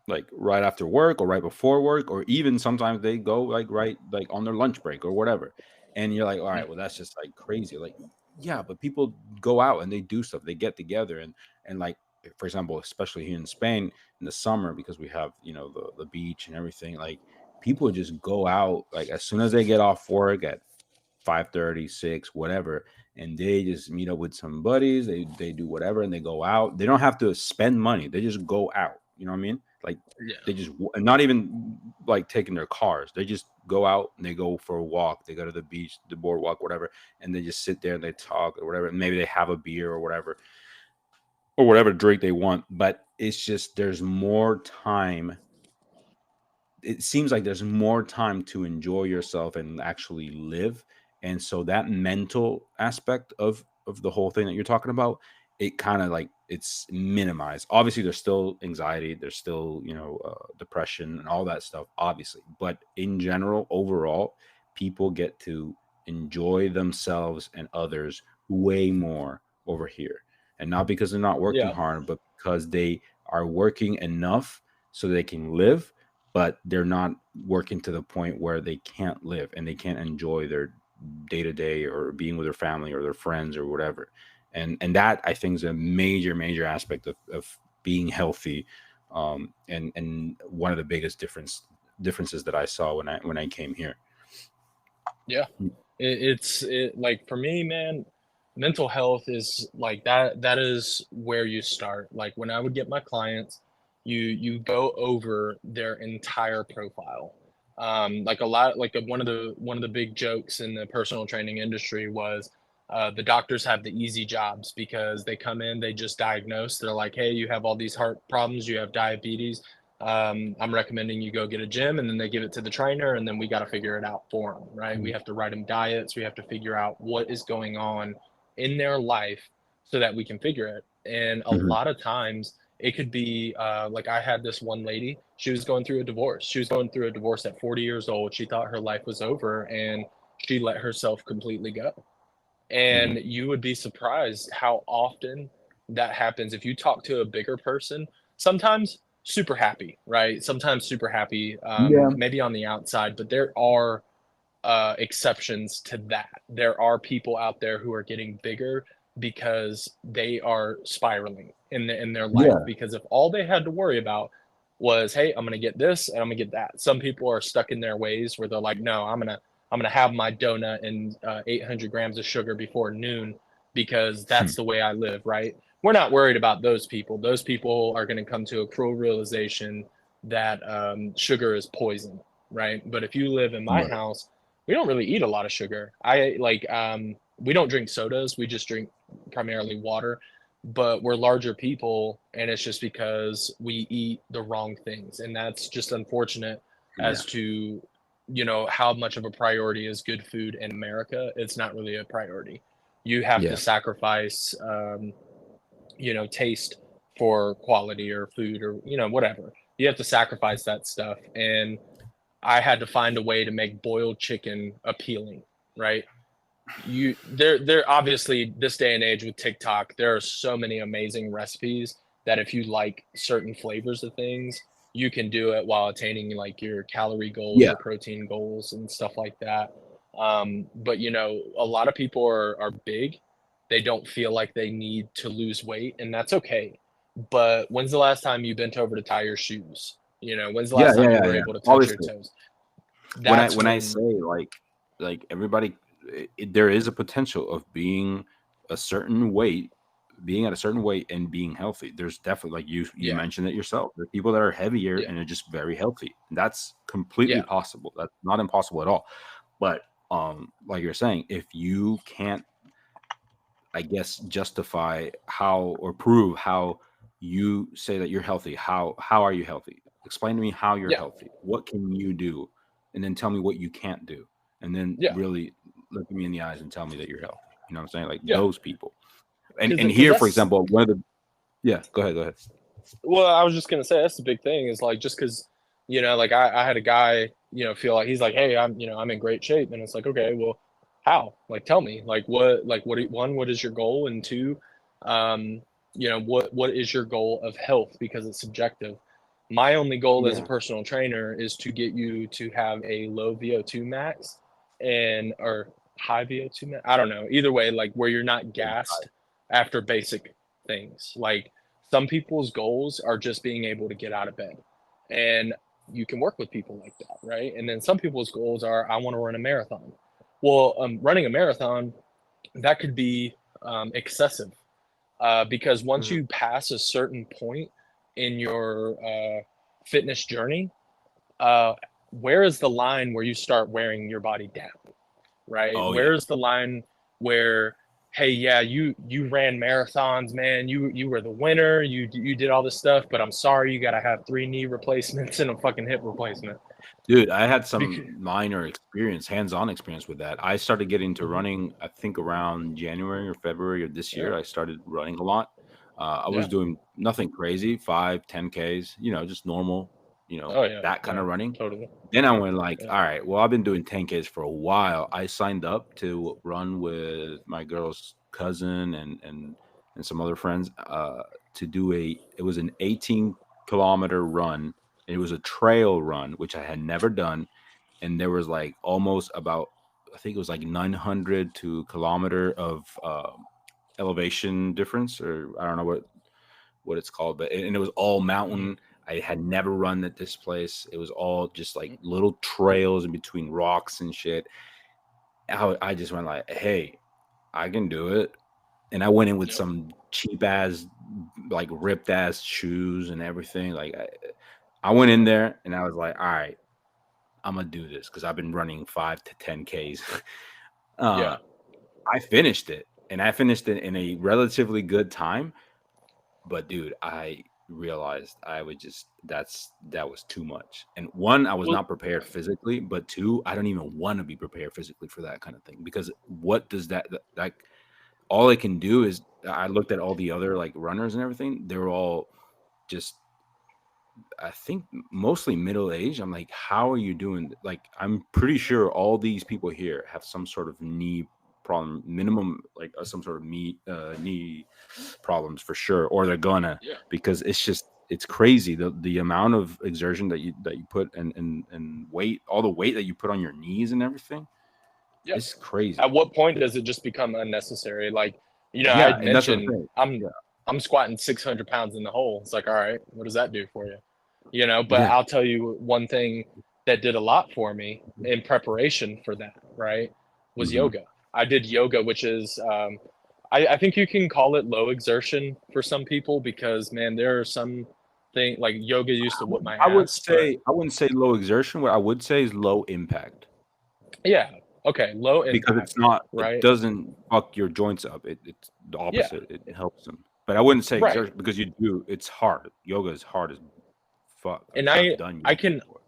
like right after work or right before work, or even sometimes they go like right like on their lunch break or whatever. And you're like, all right, well, that's just like crazy. Like, yeah, but people go out and they do stuff, they get together and like for example, especially here in Spain in the summer, because we have, you know, the beach and everything, like people just go out like as soon as they get off work at 5:30, 6, whatever, and they just meet up with some buddies. They do whatever and they go out. They don't have to spend money. They just go out. You know what I mean? Like Yeah. they just and not even like taking their cars. They just go out and they go for a walk. They go to the beach, the boardwalk, whatever, and they just sit there and they talk or whatever. And maybe they have a beer or whatever drink they want. But it's just there's more time, it seems like there's more time to enjoy yourself and actually live. And so that mental aspect of the whole thing that you're talking about, it kind of like it's minimized. Obviously there's still anxiety, there's still, you know, depression and all that stuff, obviously, but in general, overall, people get to enjoy themselves and others way more over here. And not because they're not working Yeah. hard, but because they are working enough so they can live, but they're not working to the point where they can't live and they can't enjoy their day to day or being with their family or their friends or whatever. And that I think is a major aspect of being healthy. And one of the biggest differences that I saw when I came here. Yeah. Like for me, man, mental health is like that is where you start. Like when I would get my clients, you go over their entire profile. Like a lot like one of the big jokes in the personal training industry was the doctors have the easy jobs because they come in, they just diagnose. They're like, hey, you have all these heart problems, you have diabetes. I'm recommending you go get a gym, and then they give it to the trainer, and then we got to figure it out for them, right? We Mhm. have to write them diets. We have to figure out what is going on in their life so that we can figure it. And a Mhm. lot of times it could be like I had this one lady, she was going through a divorce. She was going through a divorce at 40 years old. She thought her life was over and she let herself completely go. And Mhm. you would be surprised how often that happens. If you talk to a bigger person, sometimes super happy, right? Sometimes super happy, Yeah. maybe on the outside, but there are exceptions to that. There are people out there who are getting bigger because they are spiraling in their life. Yeah. Because if all they had to worry about was, hey, I'm gonna get this and I'm gonna get that. Some people are stuck in their ways where they're like, no, I'm gonna have my donut and 800 grams of sugar before noon because that's Hmm. the way I live, right? We're not worried about those people. Those people are going to come to a cruel realization that sugar is poison, right? But if you live in my Right. house, we don't really eat a lot of sugar. I like we don't drink sodas. We just drink primarily water. But we're larger people, and it's just because we eat the wrong things, and that's just unfortunate Yeah. as to how much of a priority is good food in America. It's not really a priority. You have to Yeah. sacrifice taste for quality or food or whatever. You have to sacrifice that stuff, and I had to find a way to make boiled chicken appealing, right? There obviously this day and age with TikTok, there are so many amazing recipes that if you like certain flavors of things, you can do it while attaining like your calorie goals, Yeah. your protein goals, and stuff like that. But a lot of people are big. They don't feel like they need to lose weight, and that's okay. But when's the last time you bent over to tie your shoes? When's the Yeah. last Yeah. time you Yeah. were Yeah. able to touch your Obviously. toes? when I That's when I when, say like everybody, there is a potential of being a certain weight, being at a certain weight and being healthy. There's definitely like you yeah, mentioned it yourself. There are people that are heavier yeah, and are just very healthy. That's completely yeah, possible. That's not impossible at all. But like you're saying, if you can't, I guess, justify how or prove how you say that you're healthy. How are you healthy? Explain to me how you're yeah, healthy. What can you do? And then tell me what you can't do. And then yeah. really look me in the eyes and tell me that you're healthy. You know what I'm saying? Like Yeah, those people. And because here, for that's example, one of the yeah, go ahead, go ahead. well, I was just gonna say that's the big thing is like just because like I had a guy feel like he's like, hey, I'm in great shape, and it's like, okay, well, how? Like, tell me, like what one, what is your goal, and two, um, what is your goal of health, because it's subjective. My only goal as a Yeah. personal trainer is to get you to have a low VO2 max, and or high VO2 max. I don't know. Either way, like where you're not gassed after basic things. Like some people's goals are just being able to get out of bed. And you can work with people like that, right? And then some people's goals are, I want to run a marathon. Well, running a marathon, that could be excessive, because once Mhm. you pass a certain point in your fitness journey, uh, where is the line where you start wearing your body down, right? Oh Where yeah. is the line where, hey, yeah, you ran marathons, man, you were the winner, you did all this stuff, but I'm sorry, you got to have 3 knee replacements and a fucking hip replacement. Dude, I had some Because, minor experience, hands-on experience with that. I started getting into mhm, running, I think around January or February of this yeah, year. I started running a lot. I was yeah, doing nothing crazy, 5, 10Ks, just normal, oh yeah, that kind yeah, of running. totally, Then I went like, yeah, all right, well, I've been doing 10Ks for a while. I signed up to run with my girl's cousin and some other friends to do it was an 18-kilometer run. It was a trail run, which I had never done. And there was like almost about, I think it was like 900 to kilometer of elevation difference, or I don't know what it's called, but and it was all mhm, mountain. I had never run at this place. It was all just like little trails in between rocks and shit. I just went like, hey, I can do it. And I went in with yep, some cheap ass, like ripped ass shoes and everything. Like I went in yep, there and I was like, all right, I'm gonna do this because I've been running 5 to 10Ks. uh, yeah. I finished it, and I finished it in a relatively good time. But dude, I realized I would just that was too much. And one, I was Well, not prepared physically, but two, I don't even want to be prepared physically for that kind of thing because what does that all it can do is I looked at all the other like runners and everything. They're all just I think mostly middle age. I'm like, how are you doing? Like, I'm pretty sure all these people here have some sort of knee problem, minimum like some sort of knee problems for sure, or they're gonna yeah, because it's crazy the amount of exertion that you put and weight, all the weight that you put on your knees and everything. yeah. It's crazy. At what point does it just become unnecessary? Like, I Yeah, had and that's what I'm mentioned saying. Yeah, I'm squatting 600 pounds in the hole. It's like, all right, what does that do for you? But yeah. I'll tell you one thing that did a lot for me in preparation for that, right? Was Hmm. yoga. I did yoga, which is, I think you can call it low exertion for some people, because, man, there are some things like yoga used to whoop my I would ass, but say I wouldn't say low exertion. What I would say is low impact. yeah, okay, low Because it's impact, not it right? doesn't fuck your joints up, it's the Yeah, opposite, it helps them. But I wouldn't say right. exertion because it's hard. Yoga is hard as fuck. And I've done I yoga can before.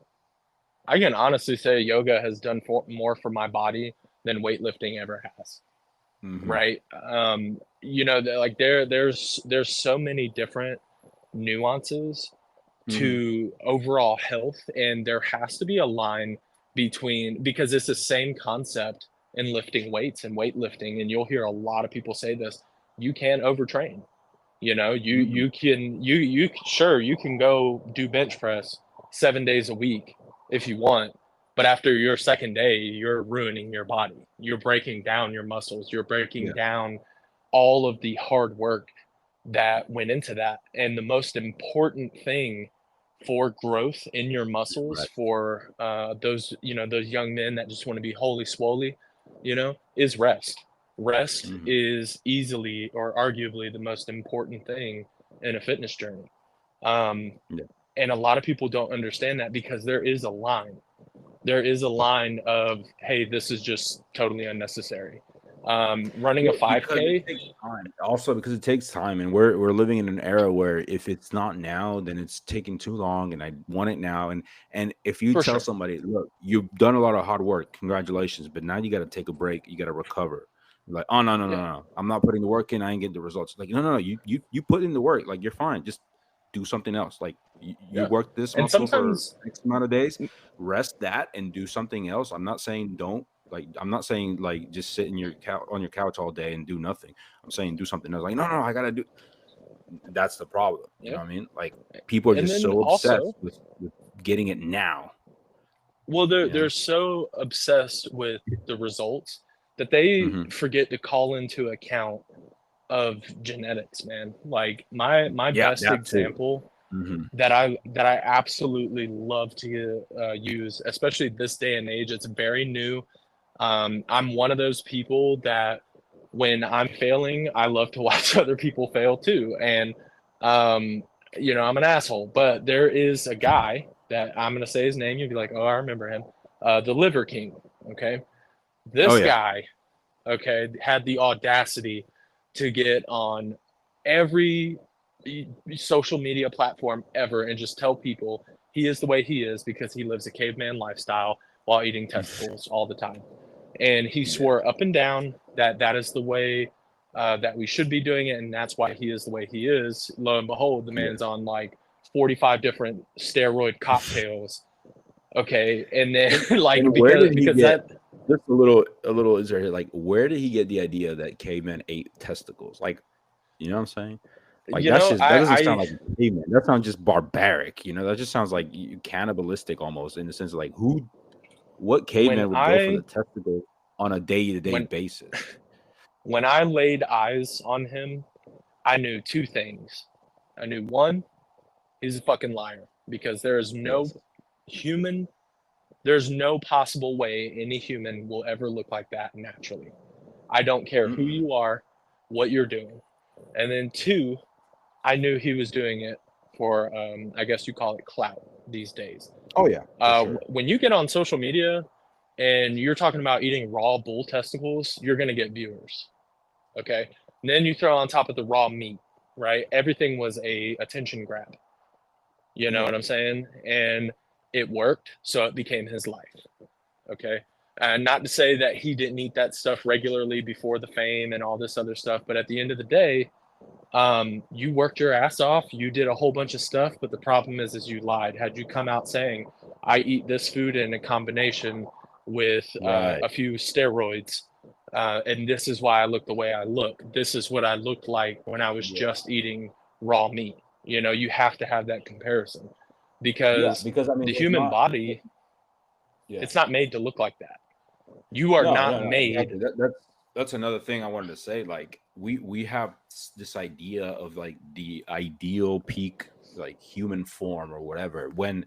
I can honestly say yoga has done more for my body than weightlifting ever has. Mhm, Right? Like there's so many different nuances mhm, to overall health, and there has to be a line between, because it's the same concept in lifting weights and weightlifting, and you'll hear a lot of people say this. You can overtrain. mhm, You sure, you can go do bench press 7 days a week if you want, but after your second day, you're ruining your body. You're breaking down your muscles. You're breaking yeah, down all of the hard work that went into that. And the most important thing for growth in your muscles, right, for those young men that just want to be holy swoly, is rest. Rest mhm, is easily or arguably the most important thing in a fitness journey. Um, yeah. and a lot of people don't understand that, because there is a line. There is a line of, hey, this is just totally unnecessary. Running a Well, because it 5K, takes time. Also, because it takes time, and we're living in an era where if it's not now, then it's taking too long, and I want it now. And if you for tell sure. somebody, "Look, you've done a lot of hard work, congratulations, but now you got to take a break, you got to recover." Like, oh no, no, no, Yeah. no, I'm not putting the work in. I ain't getting the results. Like, no, no, no, you put in the work. Like, you're fine. Just do something else. Like, you Yeah. work this And muscle for sometimes, X amount of days, rest that, and do something else. I'm not saying don't like I'm not saying like just sit in your couch on your couch all day and do nothing. I'm saying do something else. Like no, no, I gotta do. that's the problem. You know Yeah. what I mean? Like people are And just then so obsessed also, with getting it now. well, You they're know? so obsessed with the results that they Hmm. forget to call into account of genetics, man. Like my Yeah, best that too. example Hmm. that I absolutely love to use, especially this day and age. It's very new. I'm one of those people that when I'm failing, I love to watch other people fail too. And um, I'm an asshole, but there is a guy that I'm gonna say his name. You'll be like, oh, I remember him, the Liver King. Okay, Oh this yeah, guy, okay, had the audacity to get on every social media platform ever and just tell people he is the way he is because he lives a caveman lifestyle while eating testicles all the time. And he yeah, swore up and down that that is the way that we should be doing it, and that's why he is the way he is. Lo and behold, the yeah. man's on like 45 different steroid cocktails. Okay, and then like And where did he because get that just a little is there like where did he get the idea that cavemen ate testicles? Like, you know what I'm saying? Like you know that I doesn't sound I like a caveman. That sounds just barbaric. You know, that just sounds like cannibalistic almost in the sense of like what when caveman would go for the I testicle on a day to day when basis? when I laid eyes on him, I knew two things. I knew one, he's a fucking liar because there is no Yes. human, there's no possible way any human will ever look like that naturally. I don't care who Mm-mm. you are, what you're doing. And then two, I knew he was doing it for, I guess you call it clout these days. Oh yeah, for sure. When you get on social media and you're talking about eating raw bull testicles, you're going to get viewers. Okay. And then you throw on top of the raw meat, right? Everything was a attention grab. You know Yeah. what I'm saying? And it worked, so it became his life. Okay. And not to say that he didn't eat that stuff regularly before the fame and all this other stuff, but at the end of the day, you worked your ass off. You did a whole bunch of stuff, but the problem is you lied. Had you come out saying, "I eat this food in a combination with Right. a few steroids," and this is why I look the way I look. This is what I looked like when I was Yeah. just eating raw meat. You have to have that comparison Yeah, because because I mean the it's human not body, yeah. it's not made to look like that. You are No, not no, no, made. exactly. That's another thing I wanted to say. Like we have this idea of like the ideal peak like human form or whatever when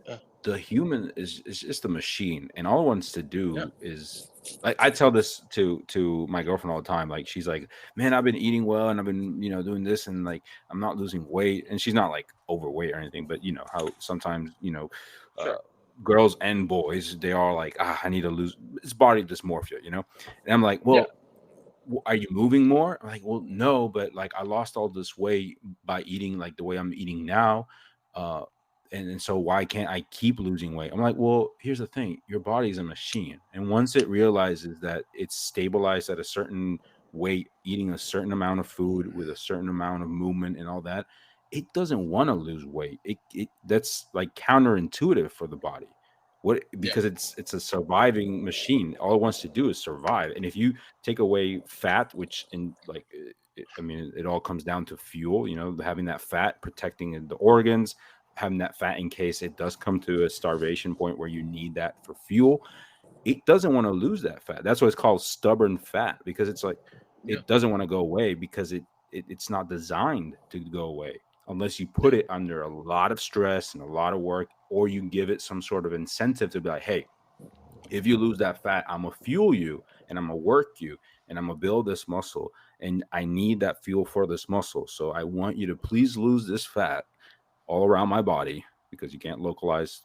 Uh, the human is just a machine and all it wants to yeah, do is like I tell this to my girlfriend all the time. Like she's like, man, I've been eating well and I've been, doing this and like I'm not losing weight. And she's not like overweight or anything, but you know how sometimes, uh sure. girls and boys, they are like, I need to lose it's body dysmorphia, And I'm like, Yeah, well, are you moving more? I'm like, well, no, but like I lost all this weight by eating like the way I'm eating now. Uh, and so why can't I keep losing weight? I'm like, well, here's the thing, your body's a machine. And once it realizes that it's stabilized at a certain weight, eating a certain amount of food with a certain amount of movement and all that, it doesn't want to lose weight. It that's like counterintuitive for the body. What yeah, because it's a surviving machine. All it wants to do is survive. And if you take away fat, which in like I mean, it all comes down to fuel. Having that fat protecting the organs, having that fat in case it does come to a starvation point where you need that for fuel. It doesn't want to lose that fat. That's why it's called stubborn fat because it's like yeah, it doesn't want to go away because it's not designed to go away unless you put yeah, it under a lot of stress and a lot of work, or you give it some sort of incentive to be like, hey, if you lose that fat, I'm gonna fuel you and I'm gonna work you and I'm gonna build this muscle. And I need that fuel for this muscle. So I want you to please lose this fat all around my body because you can't localize,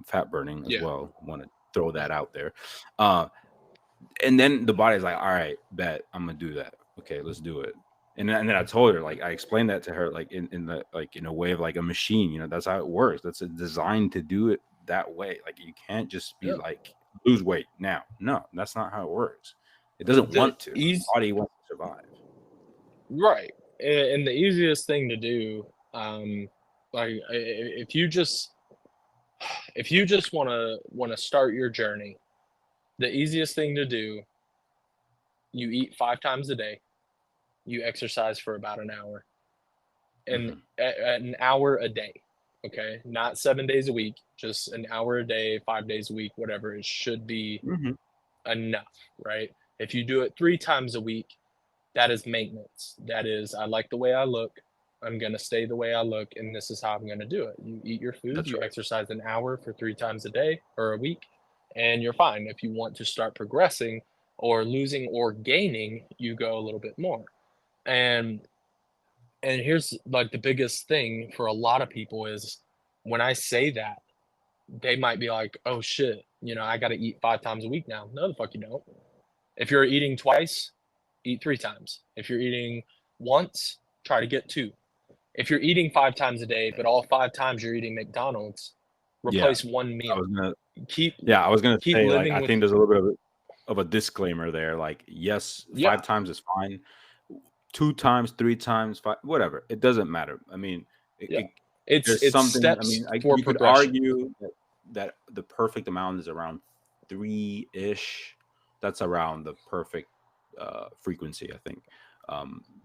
fat burning as yeah. well. I want to throw Yeah. that out there. Uh, and then the body's like, all right, bet I'm gonna do that. Okay, let's do it. And then I told her, like, I explained that to her, like in the like in a way of like a machine. That's how it works. That's designed to do it that way. Like you can't just be Yeah. like lose weight now. No, that's not how it works. It doesn't The want to. The easy, body wants to survive. right, and the easiest thing to do, like if you just wanna start your journey, the easiest thing to do, you eat 5 times a day, you exercise for about an hour. and Mhm. at an hour a day. Okay, not 7 days a week, just an hour a day, 5 days a week, whatever it should be Mhm. enough, right? If you do it 3 times a week, that is maintenance. That is, I like the way I look. I'm going to stay the way I look, and this is how I'm going to do it. You eat your food, That's you right. exercise an hour for 3 times a day or a week, and you're fine. If you want to start progressing or losing or gaining, you go a little bit more. And and here's like the biggest thing for a lot of people is when I say that, they might be like, "Oh shit, I got to eat 5 times a week now." No, the fuck you don't. If you're eating twice, eat 3 times. If you're eating once, try to get two. If you're eating 5 times a day, but all 5 times you're eating McDonald's, Yeah. replace one I meal. was gonna Keep Yeah, I was gonna keep say, like, living I with think there's a little bit of a disclaimer there, like, yes, yeah, 5 times is fine. 2 times, 3 times, 5 whatever, it doesn't matter. I mean, yeah. it there's It's something I steps mean, for you could progression. argue that the perfect amount is around 3-ish. That's around the perfect, frequency, I think.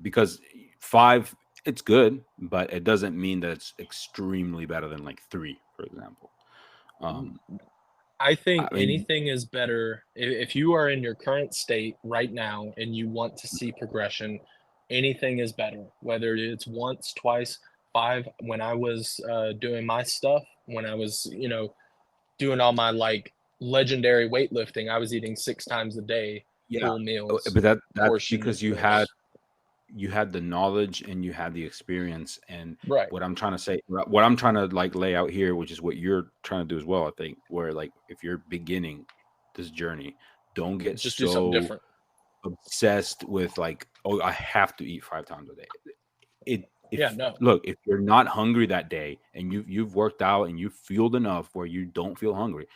Because 5, it's good, but it doesn't mean that it's extremely better than, like, 3, for example. Um, I think I mean anything is better if you are in your current state right now and you want to see progression, anything is better. Whether it's once, twice, five. When I was doing my stuff, when I was, doing all my like legendary weightlifting, I was eating 6 times a day, Yeah, full meals, but that's portioned because meals. you had the knowledge and you had the experience, and Right. what I'm trying to say what I'm trying to, like, lay out here, which is what you're trying to do as well, I think, where, like, if you're beginning this journey, don't get Just do something so different. obsessed with, like, "Oh, I have to eat 5 times a day." It Yeah, if no. Look, if you're not hungry that day and you've worked out and you fueled enough where you don't feel hungry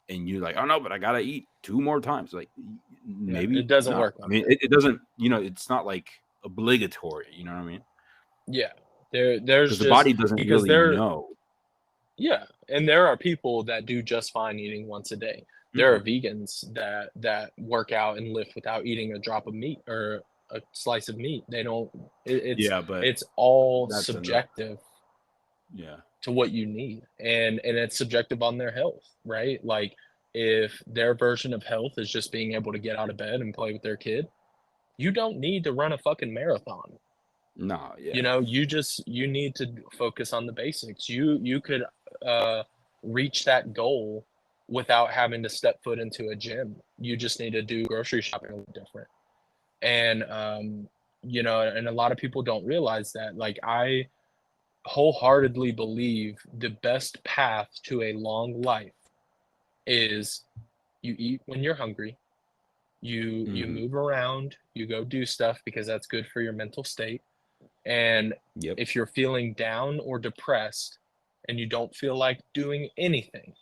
and you're like, "Oh, no, but I gotta eat 2 more times," like, Yeah, it maybe doesn't not. work I like mean, that. it doesn't it's not, like, obligatory, you know what I mean? Yeah. There's Because the just body doesn't because really there know. yeah, and there are people that do just fine eating once a day. There are Mhm. vegans that work out and lift without eating a drop of meat or a slice of meat. They don't Yeah, but it's all that's enough. subjective Yeah. to what you need, and it's subjective on their health, right? Like if their version of health is just being able to get out of bed and play with their kid, you don't need to run a fucking marathon. No, You yeah. know, you need to focus on the basics. You could uh, reach that goal without having to step foot into a gym. You just need to do grocery shopping a little different. And and a lot of people don't realize that. Like I wholeheartedly believe the best path to a long life is you eat when you're hungry, you Mhm. move around, you go do stuff because that's good for your mental state. And Yep. if you're feeling down or depressed and you don't feel like doing anything,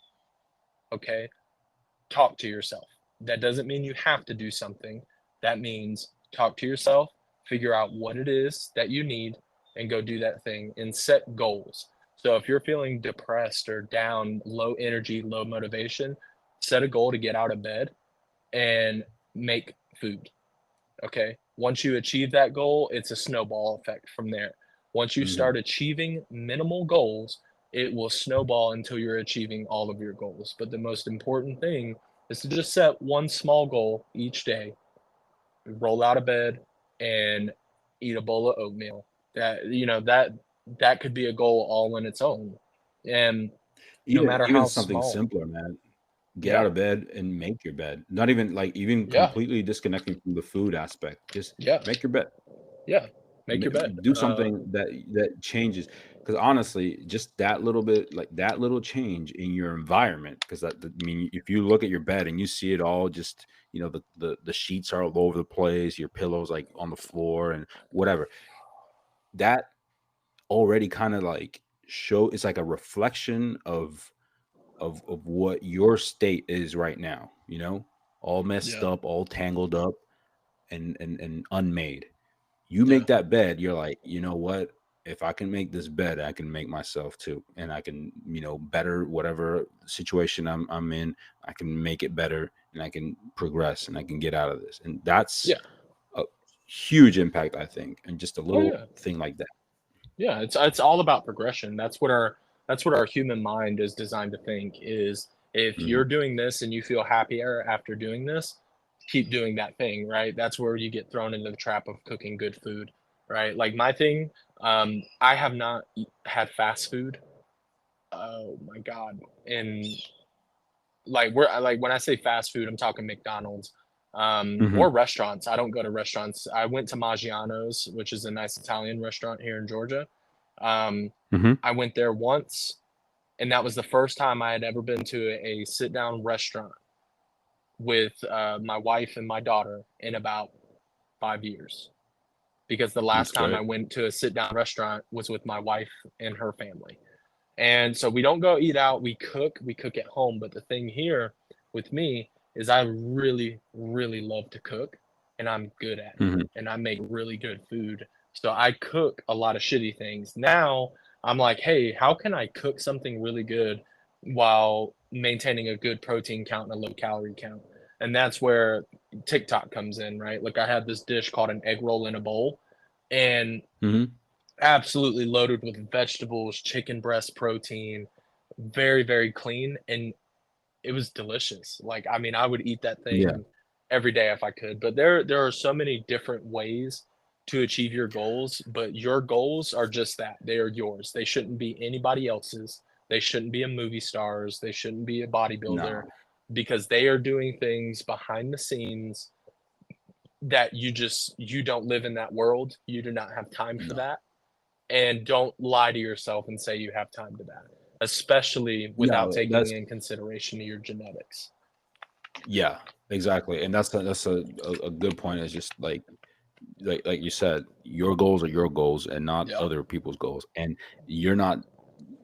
okay, talk to yourself. That doesn't mean you have to do something. That means talk to yourself, figure out what it is that you need, and go do that thing and set goals. So if you're feeling depressed or down, low energy, low motivation, set a goal to get out of bed and make food. Okay. Once you achieve that goal, it's a snowball effect from there. Once you Mhm. start achieving minimal goals, it will snowball until you're achieving all of your goals. But the most important thing is to just set one small goal each day, roll out of bed and eat a bowl of oatmeal. That could be a goal all in its own. And no matter Even how something small. simpler, man. Get out Yeah. of bed and make your bed. Not even, like, even Yeah. completely disconnecting from the food aspect. Just Yeah. make your bed. Yeah. Make Ma your bed. Do something that changes. Because honestly, just that little bit, like, that little change in your environment, because I mean, if you look at your bed and you see it all just, the sheets are all over the place, your pillows, like, on the floor and whatever, that already kinda, like, it's like a reflection of what your state is right now, all messed Yeah. up, all tangled up, and unmade. You Yeah. make that bed, you're like, you know what? If I can make this bed, I can make myself too, and I can, better whatever situation I'm in. I can make it better, and I can progress, and I can get out of this. And that's Yeah. a huge impact, I think, and just a Oh little yeah. thing like that. Yeah, it's all about progression. That's what our human mind is designed to think is if Hmm. you're doing this and you feel happier after doing this, keep doing that thing, right? That's where you get thrown into the trap of cooking good food, right? Like my thing, I have not had fast food. Oh my God. And like when I say fast food, I'm talking McDonald's, or Hmm. restaurants. I don't go to restaurants. I went to Maggiano's, which is a nice Italian restaurant here in Georgia. Um, Hmm. I went there once, and that was the first time I had ever been to a sit down restaurant with my wife and my daughter in about 5 years. Because the That's last time I great. went to a sit down restaurant was with my wife and her family. And so we don't go eat out, we cook at home. But the thing here with me is I really, really love to cook and I'm good at it. Hmm. And I make really good food. So I cook a lot of shitty things. Now I'm like, hey, how can I cook something really good while maintaining a good protein count and a low calorie count? And that's where TikTok comes in, right? Like I had this dish called an egg roll in a bowl, and Hmm. absolutely loaded with vegetables, chicken breast protein, very, very clean, and it was delicious. Like, I mean, I would eat that Yeah. thing every day if I could. But there are so many different ways to achieve your goals, but your goals are just that. They are yours. They shouldn't be anybody else's. They shouldn't be a movie stars. They shouldn't be a bodybuilder No. because they are doing things behind the scenes that you don't live in that world. You do not have time for No. that, and don't lie to yourself and say you have time to that, especially without No. taking That's in consideration your genetics. yeah. Exactly. And that's a good point. Is just like you said, your goals are your goals and not Yeah, other people's goals. And you're not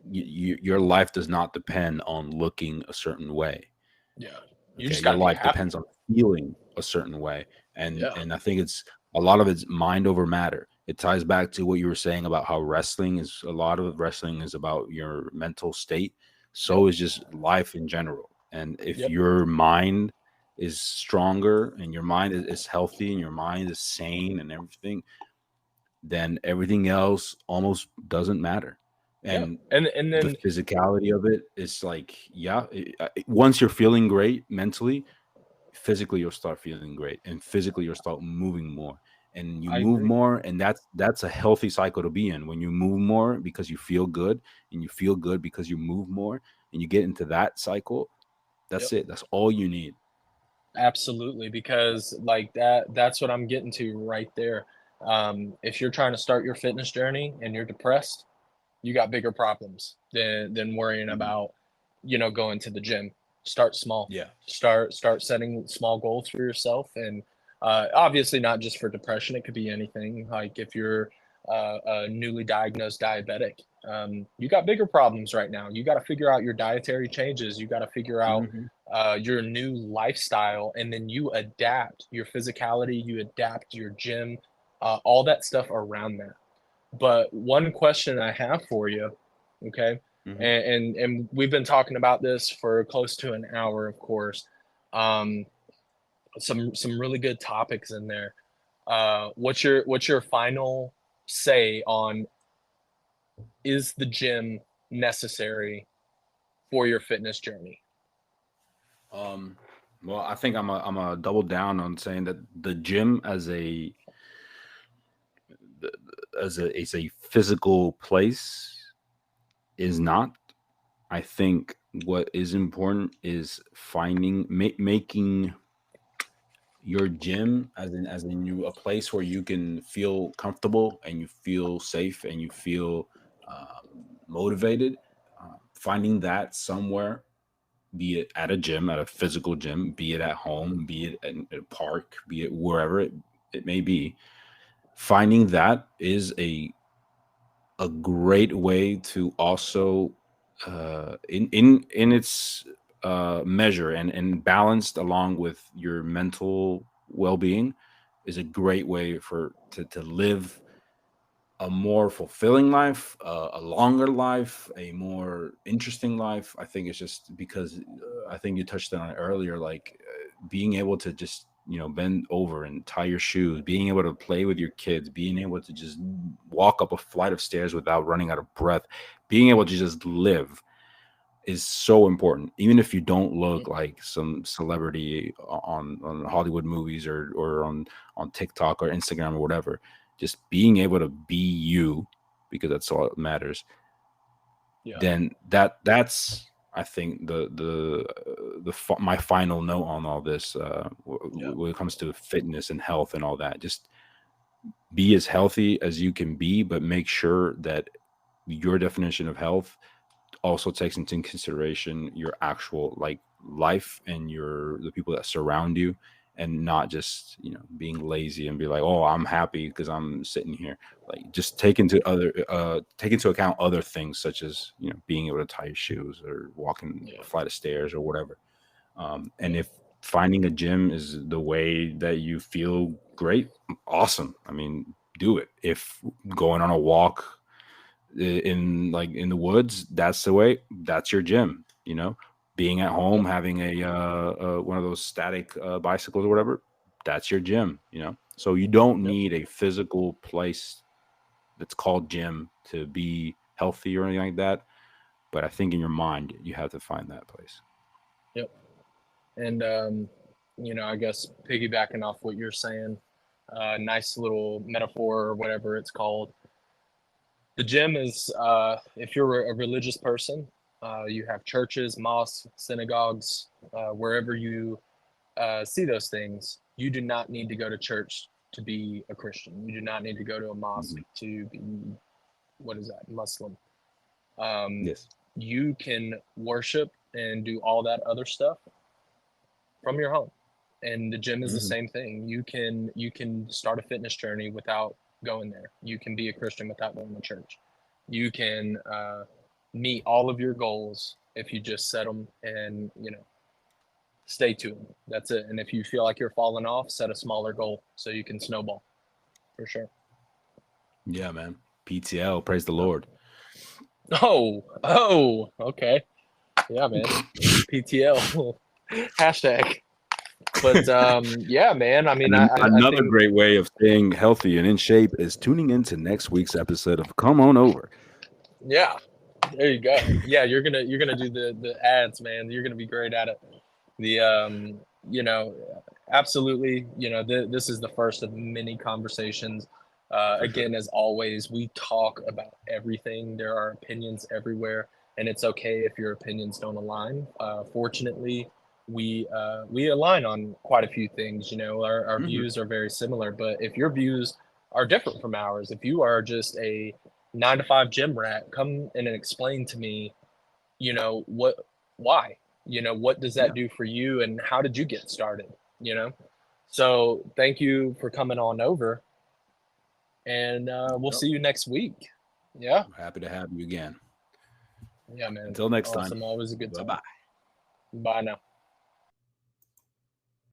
your life does not depend on looking a certain way. yeah. You Okay, just got your to be life depends happy. on feeling a certain way, and Yeah, and I think it's a lot of it's mind over matter. It ties back to what you were saying about how wrestling is a lot of wrestling is about your mental state. yep, So is just life in general. And if yep, your mind is stronger and your mind is healthy and your mind is sane and everything, then everything else almost doesn't matter. yep. And And the then physicality of it is like, yeah, once you're feeling great mentally, physically you'll start feeling great, and physically you'll start moving more, and you I move agree. more, and that's a healthy cycle to be in. When you move more because you feel good, and you feel good because you move more, and you get into that cycle, Yep, that's it. That's all you need. absolutely. Because like that's what I'm getting to right there. If you're trying to start your fitness journey and you're depressed, you got bigger problems than worrying Mhm. about, going to the gym. Start small. Yeah. Start setting small goals for yourself, and obviously not just for depression. It could be anything. Like if you're a newly diagnosed diabetic, you got bigger problems right now. You got to figure out your dietary changes. You got to figure out Hmm. your new lifestyle, and then you adapt your physicality. You adapt your gym, all that stuff around that. But one question I have for you, okay, Hmm. and we've been talking about this for close to an hour, of course. Um, some really good topics in there. What's your final say on, is the gym necessary for your fitness journey? um well, I think I'm a double down on saying that the gym as a physical place is not. I think what is important is making your gym as in you a place where you can feel comfortable and you feel safe and you feel motivated. Finding that somewhere, be it at a gym, at a physical gym, be it at home, be it at a park, be it wherever it may be. Finding that is a great way to also in its measure and balanced along with your mental well-being is a great way to live a more fulfilling life, a longer life, a more interesting life. I think it's just because I think you touched on it earlier, like being able to just bend over and tie your shoes, being able to play with your kids, being able to just walk up a flight of stairs without running out of breath. Being able to just live is so important. Even if you don't look Mhm. like some celebrity on Hollywood movies or on TikTok or Instagram or whatever, just being able to be you, because that's all that matters. Yeah. Then that's I think my final note on all this, Yeah. when it comes to fitness and health and all that. Just be as healthy as you can be, but make sure that your definition of health also takes into consideration your actual like life and the people that surround you, and not just being lazy and be like, oh, I'm happy because I'm sitting here. Like, just take into account other things, such as being able to tie your shoes or walking a Yeah. flight of stairs or whatever. And Yeah. if finding a gym is the way that you feel great, awesome. I mean, do it. If going on a walk in the woods, that's the way, that's your gym. Being at home, Yep. having one of those static bicycles or whatever, that's your gym. So you don't Yep. need a physical place that's called gym to be healthy or anything like that, but I think in your mind you have to find that place. Yep. And I guess piggybacking off what you're saying, nice little metaphor or whatever it's called. The gym is, if you're a religious person, you have churches, mosques, synagogues, wherever you see those things. You do not need to go to church to be a Christian. You do not need to go to a mosque Mhm. to be, what is that, Muslim. Um, Yes. you can worship and do all that other stuff from your home, and the gym is the Hmm. same thing. You can start a fitness journey without going there. You can be a Christian without going to church. You can meet all of your goals if you just set them and stay to them. That's it. And if you feel like you're falling off, set a smaller goal so you can snowball for sure. Yeah, man. PTL, praise the Yep. Lord. Oh, okay. Yeah, man. PTL hashtag. But yeah, man. I mean, And I another think great way of staying healthy and in shape is tuning into next week's episode of Come On Over. yeah. There you go. Yeah, you're gonna do the ads, man. You're gonna be great at it. The you know, absolutely. This is the first of many conversations. For sure. Again, as always, we talk about everything. There are opinions everywhere, and it's okay if your opinions don't align. Fortunately, we align on quite a few things. Our Hmm. views are very similar. But if your views are different from ours, if you are just a 9 to 5 gym rat, come in and explain to me, what, why, what does that Yeah. do for you and how did you get started, you know? So thank you for coming on over, and we'll Yep. see you next week. Yeah. Happy to have you again. Yeah, man. Until next time. Awesome. Always a good Bye time. bye. Bye now.